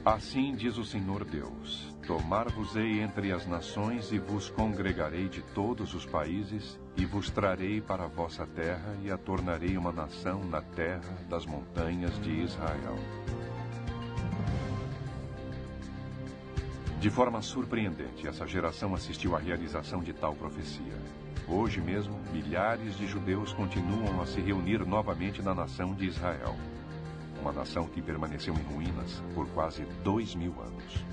Assim diz o Senhor Deus: Tomar-vos-ei entre as nações e vos congregarei de todos os países e vos trarei para a vossa terra e a tornarei uma nação na terra das montanhas de Israel. De forma surpreendente, essa geração assistiu à realização de tal profecia. Hoje mesmo, milhares de judeus continuam a se reunir novamente na nação de Israel. Uma nação que permaneceu em ruínas por quase 2000 anos.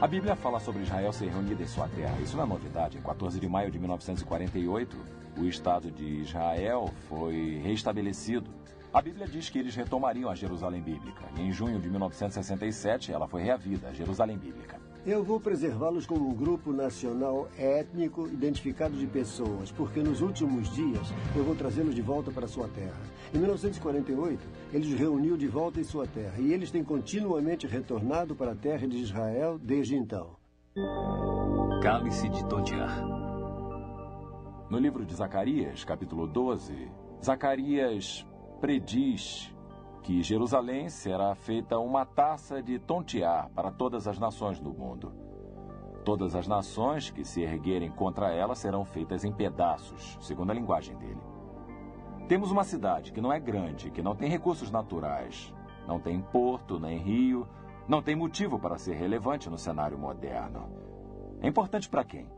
A Bíblia fala sobre Israel ser reunida em sua terra. Isso não é novidade. Em 14 de maio de 1948, o Estado de Israel foi reestabelecido. A Bíblia diz que eles retomariam a Jerusalém Bíblica. E em junho de 1967, ela foi reavida, a Jerusalém Bíblica. Eu vou preservá-los como um grupo nacional étnico identificado de pessoas, porque nos últimos dias eu vou trazê-los de volta para sua terra. Em 1948, eles reuniu de volta em sua terra, e eles têm continuamente retornado para a terra de Israel desde então. Cálice de Tontiar. No livro de Zacarias, capítulo 12, Zacarias prediz que Jerusalém será feita uma taça de tontear para todas as nações do mundo. Todas as nações que se erguerem contra ela serão feitas em pedaços, segundo a linguagem dele. Temos uma cidade que não é grande, que não tem recursos naturais, não tem porto, nem rio, não tem motivo para ser relevante no cenário moderno. É importante para quem?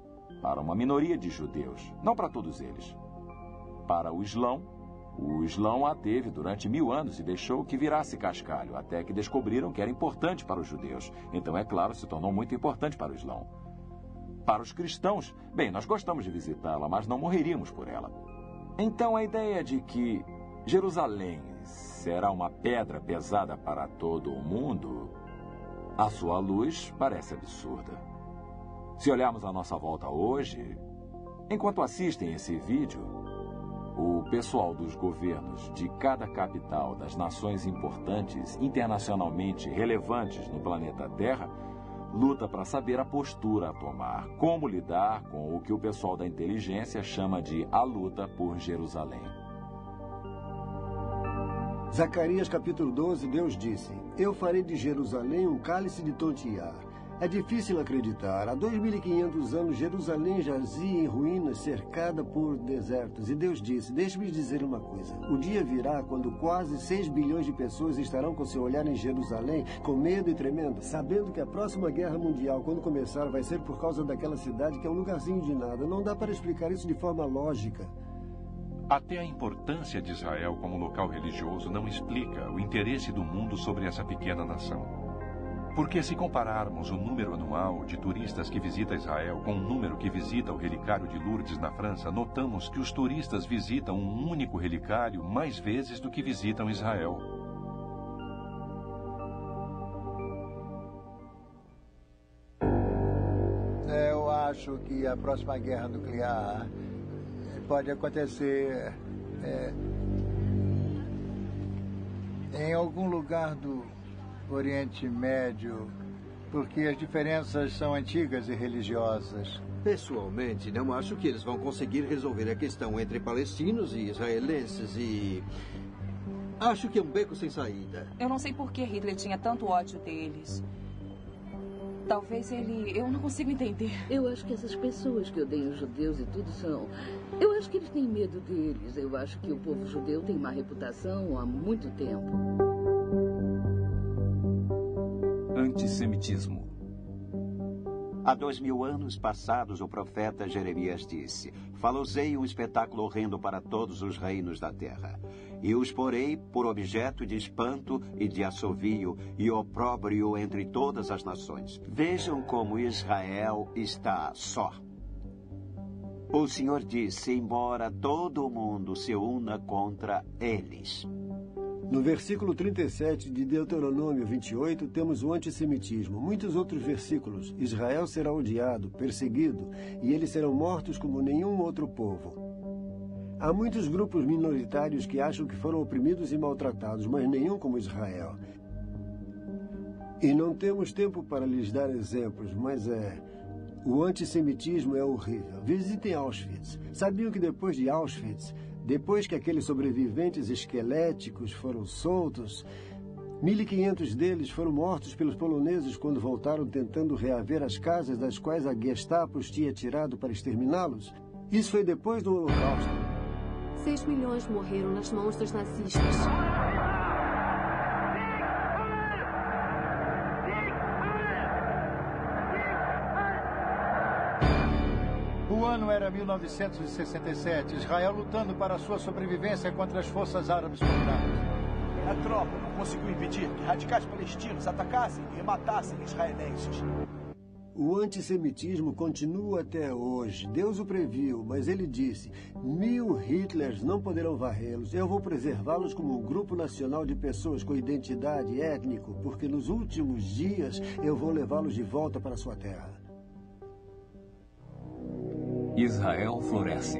Para uma minoria de judeus, não para todos eles. Para o Islão a teve durante 1000 anos e deixou que virasse cascalho, até que descobriram que era importante para os judeus. Então, é claro, se tornou muito importante para o Islão. Para os cristãos, bem, nós gostamos de visitá-la, mas não morreríamos por ela. Então, a ideia de que Jerusalém será uma pedra pesada para todo o mundo, à sua luz, parece absurda. Se olharmos à nossa volta hoje, enquanto assistem esse vídeo, o pessoal dos governos de cada capital das nações importantes, internacionalmente relevantes no planeta Terra, luta para saber a postura a tomar, como lidar com o que o pessoal da inteligência chama de a luta por Jerusalém. Zacarias capítulo 12, Deus disse: Eu farei de Jerusalém um cálice de tontear. É difícil acreditar. Há 2.500 anos, Jerusalém jazia em ruínas, cercada por desertos. E Deus disse: Deixe-me dizer uma coisa. O dia virá quando quase 6 bilhões de pessoas estarão com seu olhar em Jerusalém, com medo e tremendo, sabendo que a próxima guerra mundial, quando começar, vai ser por causa daquela cidade que é um lugarzinho de nada. Não dá para explicar isso de forma lógica. Até a importância de Israel como local religioso não explica o interesse do mundo sobre essa pequena nação. Porque se compararmos o número anual de turistas que visita Israel com o número que visita o relicário de Lourdes na França, notamos que os turistas visitam um único relicário mais vezes do que visitam Israel. Eu acho que a próxima guerra nuclear pode acontecer em algum lugar do Oriente Médio, porque as diferenças são antigas e religiosas. Pessoalmente, não acho que eles vão conseguir resolver a questão entre palestinos e israelenses e... acho que é um beco sem saída. Eu não sei por que Hitler tinha tanto ódio deles. Talvez ele... eu não consigo entender. Eu acho que essas pessoas que odeiam os judeus e tudo são... eu acho que eles têm medo deles. Eu acho que o povo judeu tem má reputação há muito tempo. Antissemitismo. Há 2000 anos passados, o profeta Jeremias disse: Falosei um espetáculo horrendo para todos os reinos da terra, e os porei por objeto de espanto e de assovio e opróbrio entre todas as nações. Vejam como Israel está só. O Senhor disse: embora todo o mundo se una contra eles. No versículo 37 de Deuteronômio 28, temos o antissemitismo. Muitos outros versículos. Israel será odiado, perseguido, e eles serão mortos como nenhum outro povo. Há muitos grupos minoritários que acham que foram oprimidos e maltratados, mas nenhum como Israel. E não temos tempo para lhes dar exemplos, mas o antissemitismo é horrível. Visitem Auschwitz. Sabiam que depois de Auschwitz, depois que aqueles sobreviventes esqueléticos foram soltos, 1.500 deles foram mortos pelos poloneses quando voltaram tentando reaver as casas das quais a Gestapo os tinha tirado para exterminá-los? Isso foi depois do Holocausto. 6 milhões morreram nas mãos dos nazistas. O ano era 1967, Israel lutando para a sua sobrevivência contra as forças árabes combinadas. A tropa não conseguiu impedir que radicais palestinos atacassem e matassem israelenses. O antissemitismo continua até hoje. Deus o previu, mas ele disse: 1000 Hitlers não poderão varrê-los. Eu vou preservá-los como um grupo nacional de pessoas com identidade étnico, porque nos últimos dias eu vou levá-los de volta para sua terra. Israel floresce.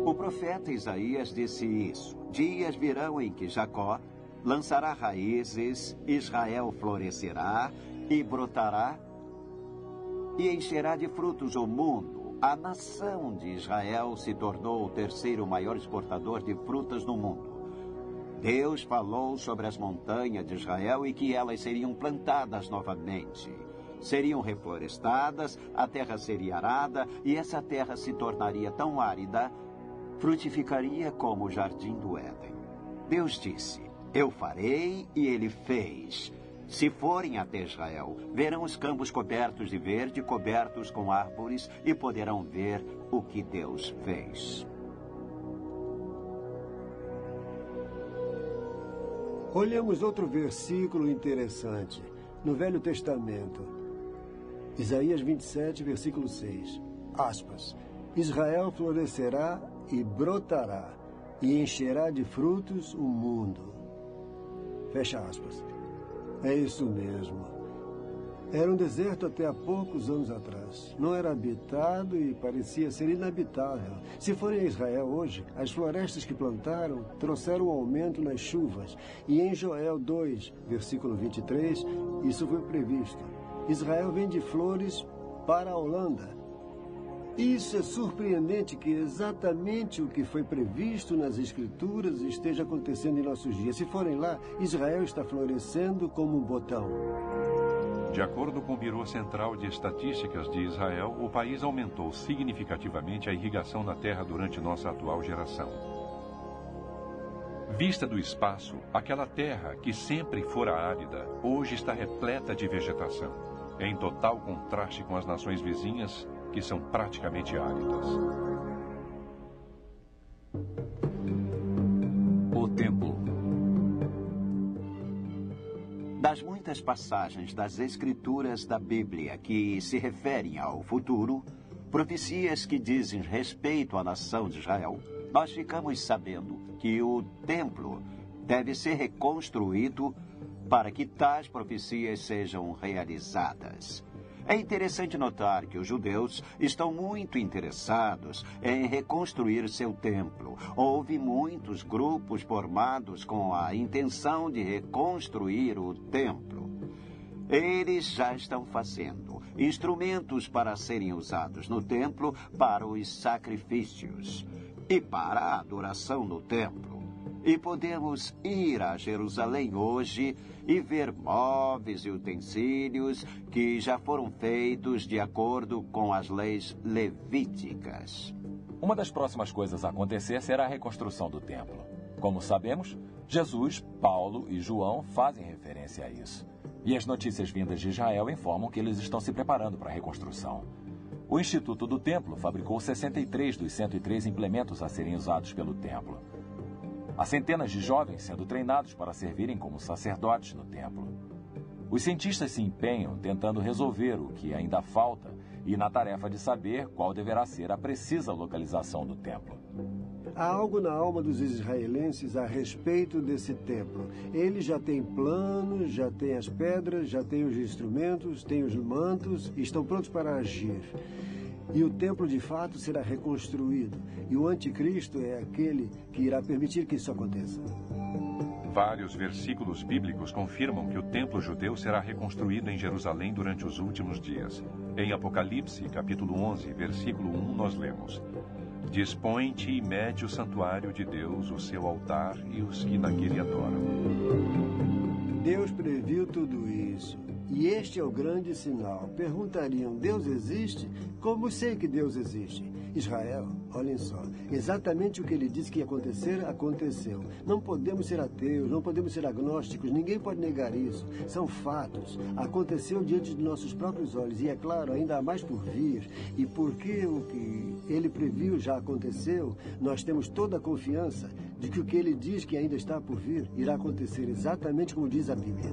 O profeta Isaías disse isso. Dias virão em que Jacó lançará raízes, Israel florescerá e brotará e encherá de frutos o mundo. A nação de Israel se tornou o terceiro maior exportador de frutas no mundo. Deus falou sobre as montanhas de Israel e que elas seriam plantadas novamente. Seriam reflorestadas, a terra seria arada e essa terra se tornaria tão árida, frutificaria como o jardim do Éden. Deus disse: eu farei, e ele fez. Se forem até Israel, verão os campos cobertos de verde, cobertos com árvores, e poderão ver o que Deus fez. Olhamos outro versículo interessante, no Velho Testamento. Isaías 27, versículo 6. Aspas. Israel florescerá e brotará, e encherá de frutos o mundo. Fecha aspas. É isso mesmo. Era um deserto até há poucos anos atrás. Não era habitado e parecia ser inabitável. Se forem a Israel hoje, as florestas que plantaram trouxeram um aumento nas chuvas. E em Joel 2, versículo 23, isso foi previsto. Israel vende flores para a Holanda. Isso é surpreendente que exatamente o que foi previsto nas Escrituras esteja acontecendo em nossos dias. Se forem lá, Israel está florescendo como um botão. De acordo com o Biro Central de Estatísticas de Israel, o país aumentou significativamente a irrigação da terra durante nossa atual geração. Vista do espaço, aquela terra que sempre fora árida, hoje está repleta de vegetação, em total contraste com as nações vizinhas, que são praticamente áridas. O templo. Das muitas passagens das Escrituras da Bíblia que se referem ao futuro, profecias que dizem respeito à nação de Israel, nós ficamos sabendo que o templo deve ser reconstruído para que tais profecias sejam realizadas. É interessante notar que os judeus estão muito interessados em reconstruir seu templo. Houve muitos grupos formados com a intenção de reconstruir o templo. Eles já estão fazendo instrumentos para serem usados no templo para os sacrifícios e para a adoração no templo. E podemos ir a Jerusalém hoje e ver móveis e utensílios que já foram feitos de acordo com as leis levíticas. Uma das próximas coisas a acontecer será a reconstrução do templo. Como sabemos, Jesus, Paulo e João fazem referência a isso. E as notícias vindas de Israel informam que eles estão se preparando para a reconstrução. O Instituto do Templo fabricou 63 dos 103 implementos a serem usados pelo templo. Há centenas de jovens sendo treinados para servirem como sacerdotes no templo. Os cientistas se empenham tentando resolver o que ainda falta e na tarefa de saber qual deverá ser a precisa localização do templo. Há algo na alma dos israelenses a respeito desse templo. Eles já têm planos, já têm as pedras, já têm os instrumentos, têm os mantos e estão prontos para agir. E o templo, de fato, será reconstruído. E o anticristo é aquele que irá permitir que isso aconteça. Vários versículos bíblicos confirmam que o templo judeu será reconstruído em Jerusalém durante os últimos dias. Em Apocalipse, capítulo 11, versículo 1, nós lemos: Dispõe-te e mede o santuário de Deus, o seu altar e os que naquele adoram. Deus previu tudo isso. E este é o grande sinal. Perguntariam, Deus existe? Como sei que Deus existe? Israel, olhem só, exatamente o que ele disse que ia acontecer, aconteceu. Não podemos ser ateus, não podemos ser agnósticos, ninguém pode negar isso. São fatos. Aconteceu diante de nossos próprios olhos e, é claro, ainda há mais por vir. E porque o que ele previu já aconteceu, nós temos toda a confiança de que o que ele diz que ainda está por vir irá acontecer exatamente como diz a Bíblia.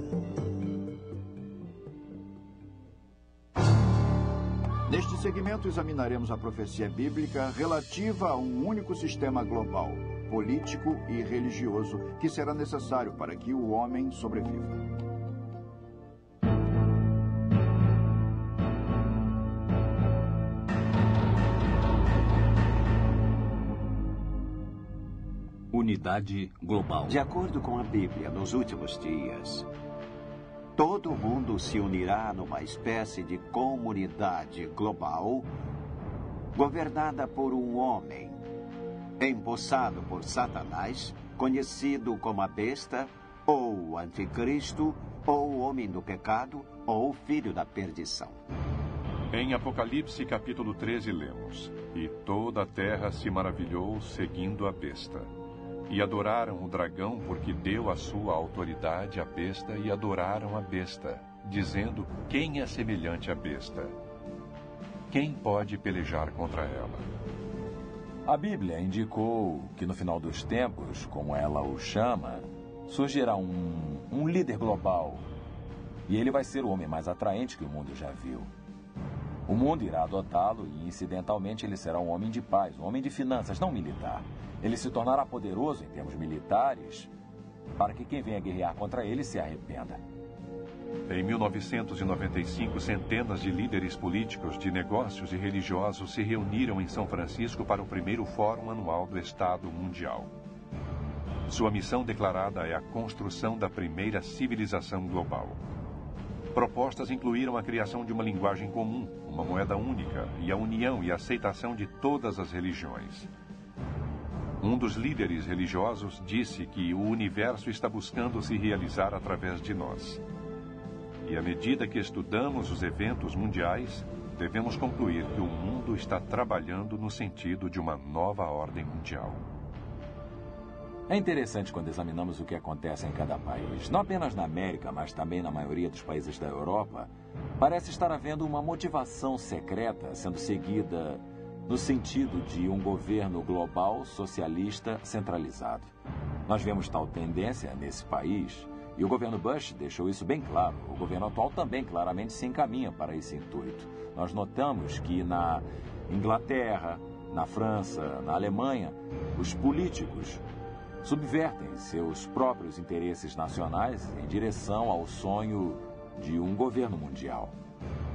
Neste segmento, examinaremos a profecia bíblica relativa a um único sistema global, político e religioso, que será necessário para que o homem sobreviva. Unidade global. De acordo com a Bíblia, nos últimos dias, todo mundo se unirá numa espécie de comunidade global governada por um homem, empossado por Satanás, conhecido como a besta, ou o anticristo, ou o homem do pecado, ou o filho da perdição. Em Apocalipse, capítulo 13, lemos: E toda a terra se maravilhou seguindo a besta. E adoraram o dragão porque deu a sua autoridade à besta e adoraram a besta, dizendo: Quem é semelhante à besta? Quem pode pelejar contra ela? A Bíblia indicou que no final dos tempos, como ela o chama, surgirá um líder global. E ele vai ser o homem mais atraente que o mundo já viu. O mundo irá adotá-lo e, incidentalmente, ele será um homem de paz, um homem de finanças, não militar. Ele se tornará poderoso em termos militares para que quem venha guerrear contra ele se arrependa. Em 1995, centenas de líderes políticos, de negócios e religiosos se reuniram em São Francisco para o primeiro Fórum Anual do Estado Mundial. Sua missão declarada é a construção da primeira civilização global. Propostas incluíram a criação de uma linguagem comum, uma moeda única e a união e aceitação de todas as religiões. Um dos líderes religiosos disse que o universo está buscando se realizar através de nós. E à medida que estudamos os eventos mundiais, devemos concluir que o mundo está trabalhando no sentido de uma nova ordem mundial. É interessante quando examinamos o que acontece em cada país. Não apenas na América, mas também na maioria dos países da Europa, parece estar havendo uma motivação secreta sendo seguida no sentido de um governo global socialista centralizado. Nós vemos tal tendência nesse país e o governo Bush deixou isso bem claro. O governo atual também claramente se encaminha para esse intuito. Nós notamos que na Inglaterra, na França, na Alemanha, os políticos subvertem seus próprios interesses nacionais em direção ao sonho de um governo mundial.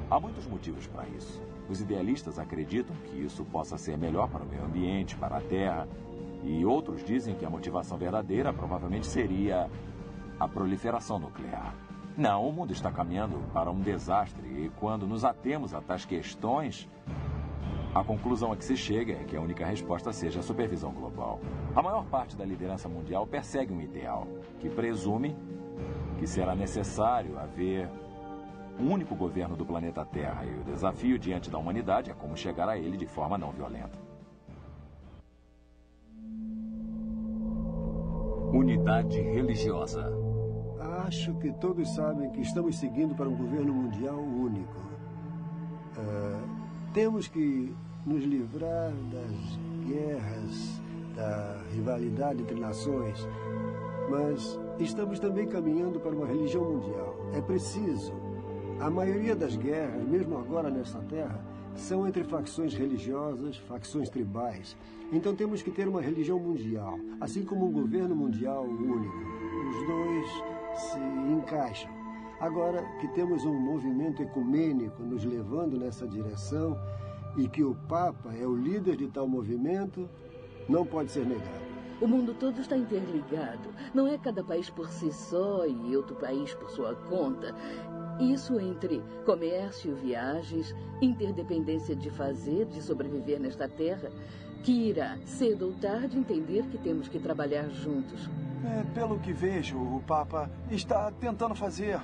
Há muitos motivos para isso. Os idealistas acreditam que isso possa ser melhor para o meio ambiente, para a Terra, e outros dizem que a motivação verdadeira provavelmente seria a proliferação nuclear. Não, o mundo está caminhando para um desastre e quando nos atemos a tais questões, a conclusão a que se chega é que a única resposta seja a supervisão global. A maior parte da liderança mundial persegue um ideal que presume que será necessário haver um único governo do planeta Terra e o desafio diante da humanidade é como chegar a ele de forma não violenta. Unidade religiosa. Acho que todos sabem que estamos seguindo para um governo mundial único. Temos que nos livrar das guerras, da rivalidade entre nações, mas estamos também caminhando para uma religião mundial. É preciso. A maioria das guerras, mesmo agora nesta terra, são entre facções religiosas, facções tribais. Então temos que ter uma religião mundial, assim como um governo mundial único. Os dois se encaixam. Agora que temos um movimento ecumênico nos levando nessa direção e que o Papa é o líder de tal movimento, não pode ser negado. O mundo todo está interligado. Não é cada país por si só e outro país por sua conta. Isso entre comércio, viagens, interdependência de fazer, de sobreviver nesta terra, que irá, cedo ou tarde, entender que temos que trabalhar juntos. Pelo que vejo, o Papa está tentando fazer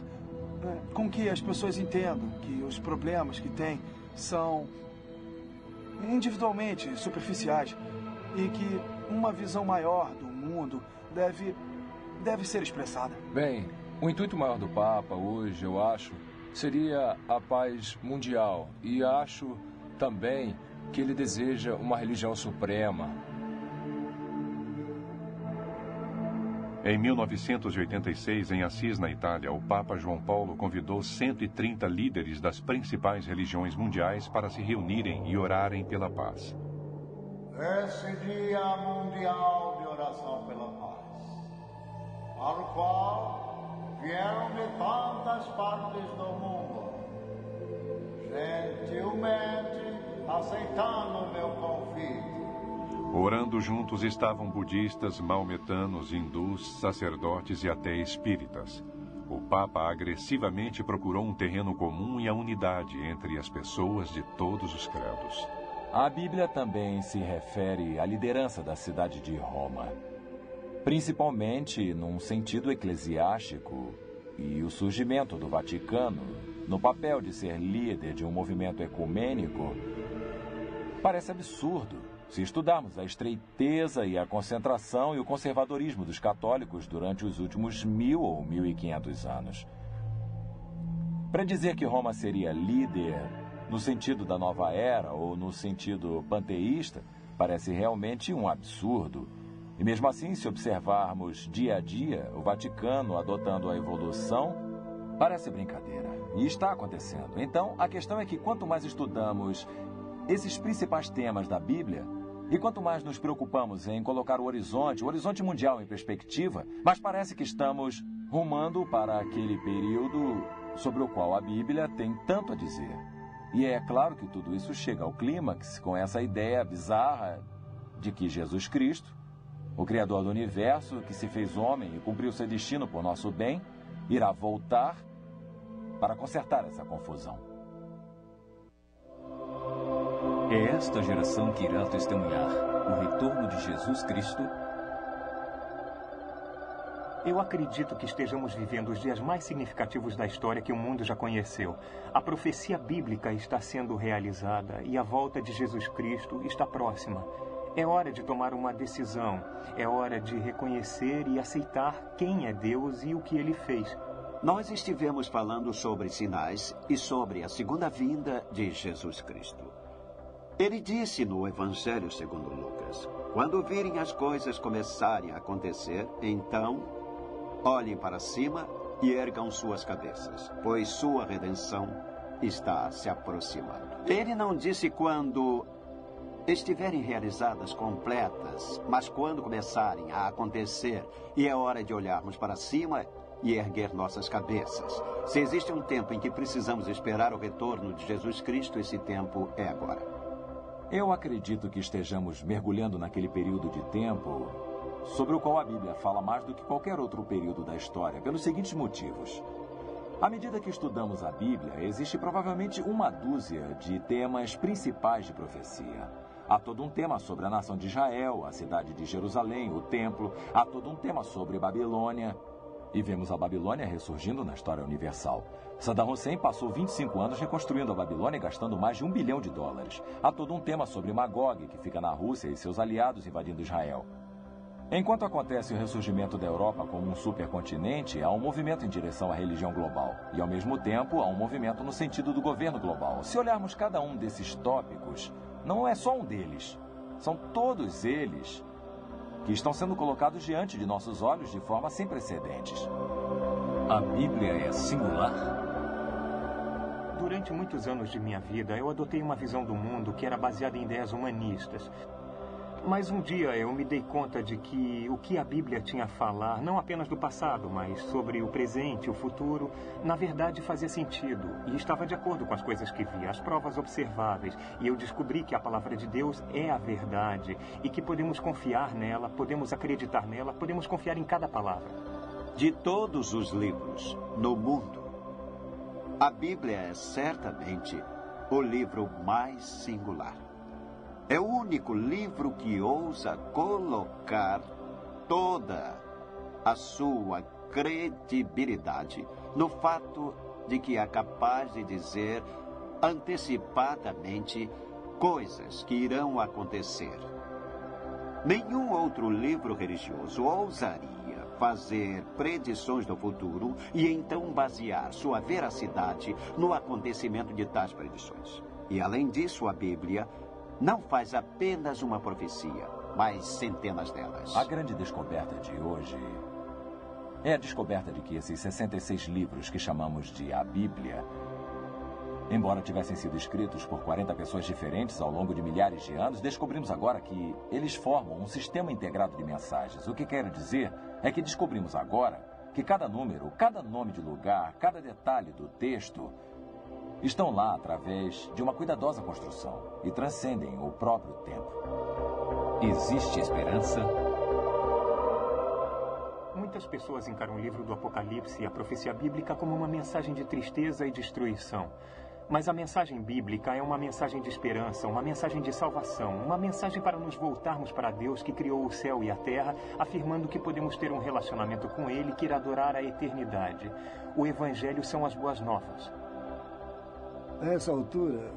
com que as pessoas entendam que os problemas que têm são individualmente superficiais e que uma visão maior do mundo deve ser expressada. Bem, o intuito maior do Papa hoje, eu acho, seria a paz mundial. E acho também que ele deseja uma religião suprema. Em 1986, em Assis, na Itália, o Papa João Paulo convidou 130 líderes das principais religiões mundiais para se reunirem e orarem pela paz. Esse Dia Mundial de Oração pela Paz, para o qual vieram de tantas partes do mundo, gentilmente aceitando o meu convite. Orando juntos estavam budistas, maometanos, hindus, sacerdotes e até espíritas. O Papa agressivamente procurou um terreno comum e a unidade entre as pessoas de todos os credos. A Bíblia também se refere à liderança da cidade de Roma, principalmente num sentido eclesiástico, e o surgimento do Vaticano, no papel de ser líder de um movimento ecumênico, parece absurdo se estudarmos a estreiteza e a concentração e o conservadorismo dos católicos durante os últimos 1000 ou 1500 anos. Para dizer que Roma seria líder no sentido da nova era ou no sentido panteísta, parece realmente um absurdo. E mesmo assim, se observarmos dia a dia o Vaticano adotando a evolução, parece brincadeira. E está acontecendo. Então, a questão é que quanto mais estudamos esses principais temas da Bíblia, e quanto mais nos preocupamos em colocar o horizonte mundial em perspectiva, mais parece que estamos rumando para aquele período sobre o qual a Bíblia tem tanto a dizer. E é claro que tudo isso chega ao clímax com essa ideia bizarra de que Jesus Cristo, o Criador do Universo, que se fez homem e cumpriu seu destino por nosso bem, irá voltar para consertar essa confusão. É esta geração que irá testemunhar o retorno de Jesus Cristo. Eu acredito que estejamos vivendo os dias mais significativos da história que o mundo já conheceu. A profecia bíblica está sendo realizada e a volta de Jesus Cristo está próxima. É hora de tomar uma decisão. É hora de reconhecer e aceitar quem é Deus e o que Ele fez. Nós estivemos falando sobre sinais e sobre a segunda vinda de Jesus Cristo. Ele disse no Evangelho segundo Lucas: quando virem as coisas começarem a acontecer, então olhem para cima e ergam suas cabeças, pois sua redenção está se aproximando. Ele não disse quando estiverem realizadas completas, mas quando começarem a acontecer e é hora de olharmos para cima e erguer nossas cabeças. Se existe um tempo em que precisamos esperar o retorno de Jesus Cristo, esse tempo é agora. Eu acredito que estejamos mergulhando naquele período de tempo sobre o qual a Bíblia fala mais do que qualquer outro período da história, pelos seguintes motivos. À medida que estudamos a Bíblia, existe provavelmente uma dúzia de temas principais de profecia. Há todo um tema sobre a nação de Israel, a cidade de Jerusalém, o templo. Há todo um tema sobre Babilônia. E vemos a Babilônia ressurgindo na história universal. Saddam Hussein passou 25 anos reconstruindo a Babilônia e gastando mais de $1 bilhão. Há todo um tema sobre Magog, que fica na Rússia, e seus aliados invadindo Israel. Enquanto acontece o ressurgimento da Europa como um supercontinente, há um movimento em direção à religião global. E, ao mesmo tempo, há um movimento no sentido do governo global. Se olharmos cada um desses tópicos, não é só um deles. São todos eles que estão sendo colocados diante de nossos olhos de forma sem precedentes. A Bíblia é singular? Durante muitos anos de minha vida, eu adotei uma visão do mundo que era baseada em ideias humanistas. Mas um dia eu me dei conta de que o que a Bíblia tinha a falar, não apenas do passado, mas sobre o presente e o futuro, na verdade fazia sentido e estava de acordo com as coisas que via, as provas observáveis. E eu descobri que a palavra de Deus é a verdade e que podemos confiar nela, podemos acreditar nela, podemos confiar em cada palavra. De todos os livros no mundo, a Bíblia é certamente o livro mais singular. É o único livro que ousa colocar toda a sua credibilidade no fato de que é capaz de dizer antecipadamente coisas que irão acontecer. Nenhum outro livro religioso ousaria fazer predições do futuro e então basear sua veracidade no acontecimento de tais predições. E, além disso, a Bíblia não faz apenas uma profecia, mas centenas delas. A grande descoberta de hoje é a descoberta de que esses 66 livros que chamamos de a Bíblia, embora tivessem sido escritos por 40 pessoas diferentes ao longo de milhares de anos, descobrimos agora que eles formam um sistema integrado de mensagens. O que quero dizer é que descobrimos agora que cada número, cada nome de lugar, cada detalhe do texto estão lá através de uma cuidadosa construção e transcendem o próprio tempo. Existe esperança? Muitas pessoas encaram o livro do Apocalipse e a profecia bíblica como uma mensagem de tristeza e destruição. Mas a mensagem bíblica é uma mensagem de esperança, uma mensagem de salvação, uma mensagem para nos voltarmos para Deus que criou o céu e a terra, afirmando que podemos ter um relacionamento com Ele que irá durar a eternidade. O Evangelho são as boas novas. A essa altura,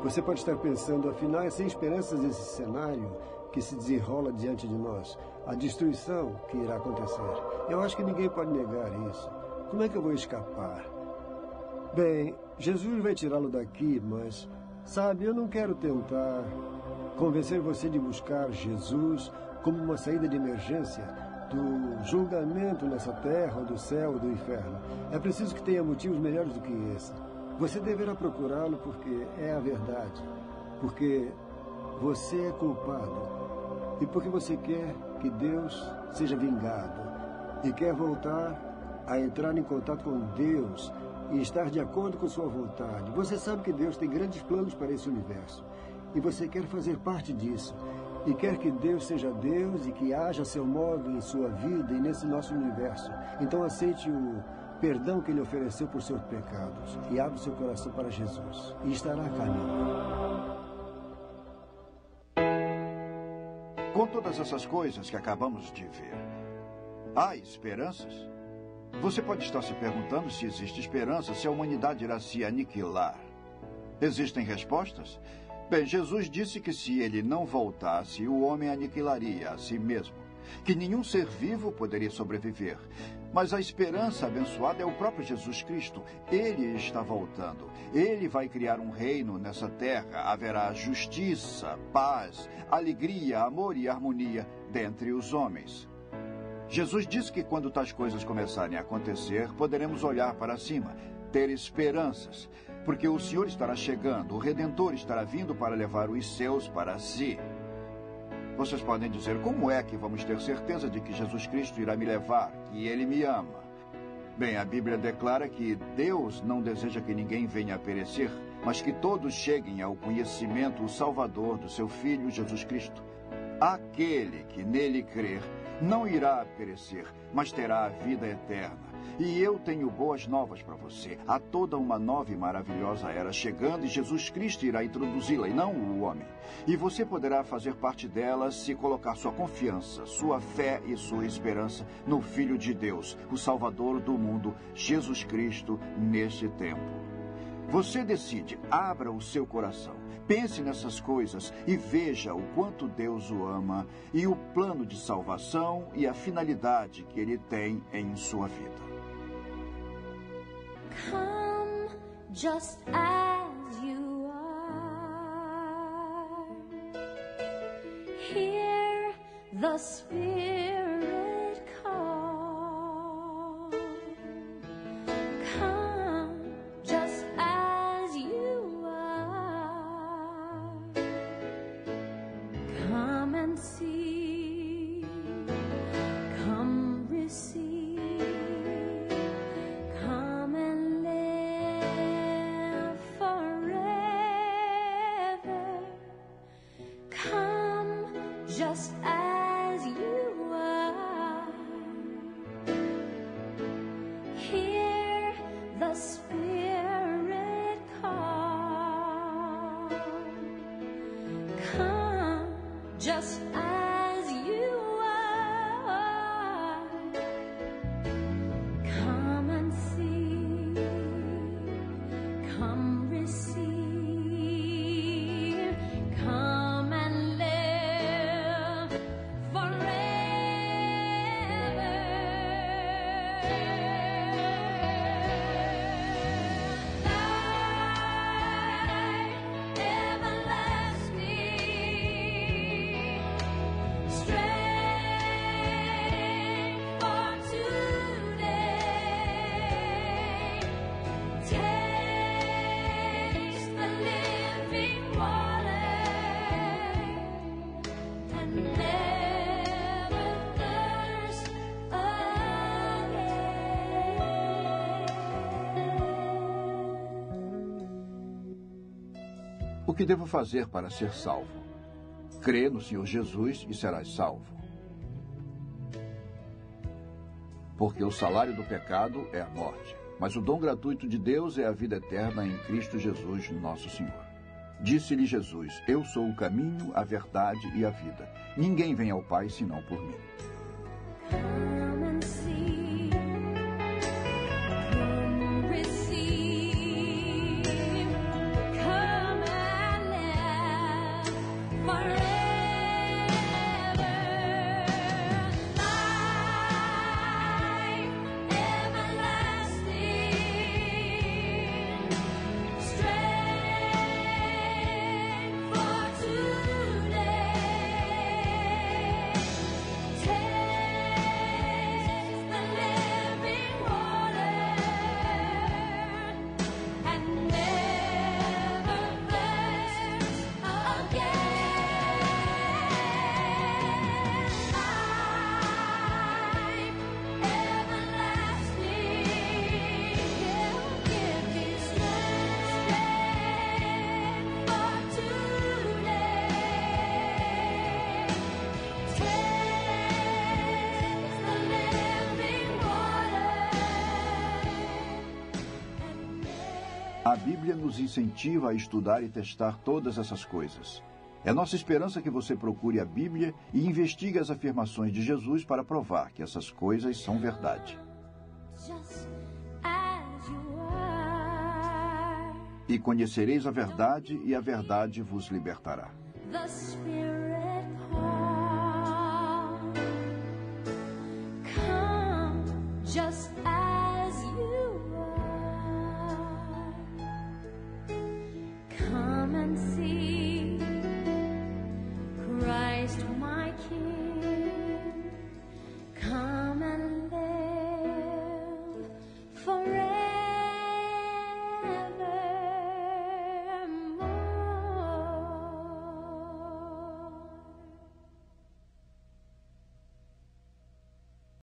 você pode estar pensando, afinal, é sem esperanças esse cenário que se desenrola diante de nós, a destruição que irá acontecer. Eu acho que ninguém pode negar isso. Como é que eu vou escapar? Bem, Jesus vai tirá-lo daqui, mas, sabe, eu não quero tentar convencer você de buscar Jesus como uma saída de emergência do julgamento nessa terra, do céu ou do inferno. É preciso que tenha motivos melhores do que esse. Você deverá procurá-lo porque é a verdade, porque você é culpado e porque você quer que Deus seja vingado e quer voltar a entrar em contato com Deus e estar de acordo com sua vontade. Você sabe que Deus tem grandes planos para esse universo e você quer fazer parte disso e quer que Deus seja Deus e que haja a seu modo em sua vida e nesse nosso universo. Então aceite o perdão que Ele ofereceu por seus pecados e abra seu coração para Jesus e estará a caminho. Com todas essas coisas que acabamos de ver, há esperanças? Você pode estar se perguntando se existe esperança, se a humanidade irá se aniquilar. Existem respostas? Bem, Jesus disse que se ele não voltasse, o homem aniquilaria a si mesmo, que nenhum ser vivo poderia sobreviver. Mas a esperança abençoada é o próprio Jesus Cristo. Ele está voltando. Ele vai criar um reino nessa terra. Haverá justiça, paz, alegria, amor e harmonia dentre os homens. Jesus disse que quando tais coisas começarem a acontecer, poderemos olhar para cima, ter esperanças, porque o Senhor estará chegando, o Redentor estará vindo para levar os seus para si. Vocês podem dizer, como é que vamos ter certeza de que Jesus Cristo irá me levar, que Ele me ama? Bem, a Bíblia declara que Deus não deseja que ninguém venha a perecer, mas que todos cheguem ao conhecimento, o Salvador do seu Filho Jesus Cristo. Aquele que nele crer não irá perecer, mas terá a vida eterna. E eu tenho boas novas para você. Há toda uma nova e maravilhosa era chegando e Jesus Cristo irá introduzi-la, e não o homem. E você poderá fazer parte dela se colocar sua confiança, sua fé e sua esperança no Filho de Deus, o Salvador do mundo, Jesus Cristo, neste tempo. Você decide, abra o seu coração, Pense nessas coisas e veja o quanto Deus o ama e o plano de salvação e a finalidade que Ele tem em sua vida. Come just as you are. Hear the Spirit call. Come just as you are. Come and see. Come receive. Come and live forever. Come just as you are. Hear the Spirit call. Come just as you are. Come and see. Come receive. Come and live Taste the living water and never thirst O que devo fazer para ser salvo? Crê no Senhor Jesus e serás salvo. Porque o salário do pecado é a morte, mas o dom gratuito de Deus é a vida eterna em Cristo Jesus, nosso Senhor. Disse-lhe Jesus: Eu sou o caminho, a verdade e a vida. Ninguém vem ao Pai senão por mim. Come and see. Come receive. Come and live forever. Life everlasting. Strength for today. Taste the living water and never thirst again. Life everlasting. He'll give you strength for today. Taste the living water. A Bíblia nos incentiva a estudar e testar todas essas coisas. É nossa esperança que você procure a Bíblia e investigue as afirmações de Jesus para provar que essas coisas são verdade. Just as you are. E conhecereis a verdade, e a verdade vos libertará. The Spirit calls.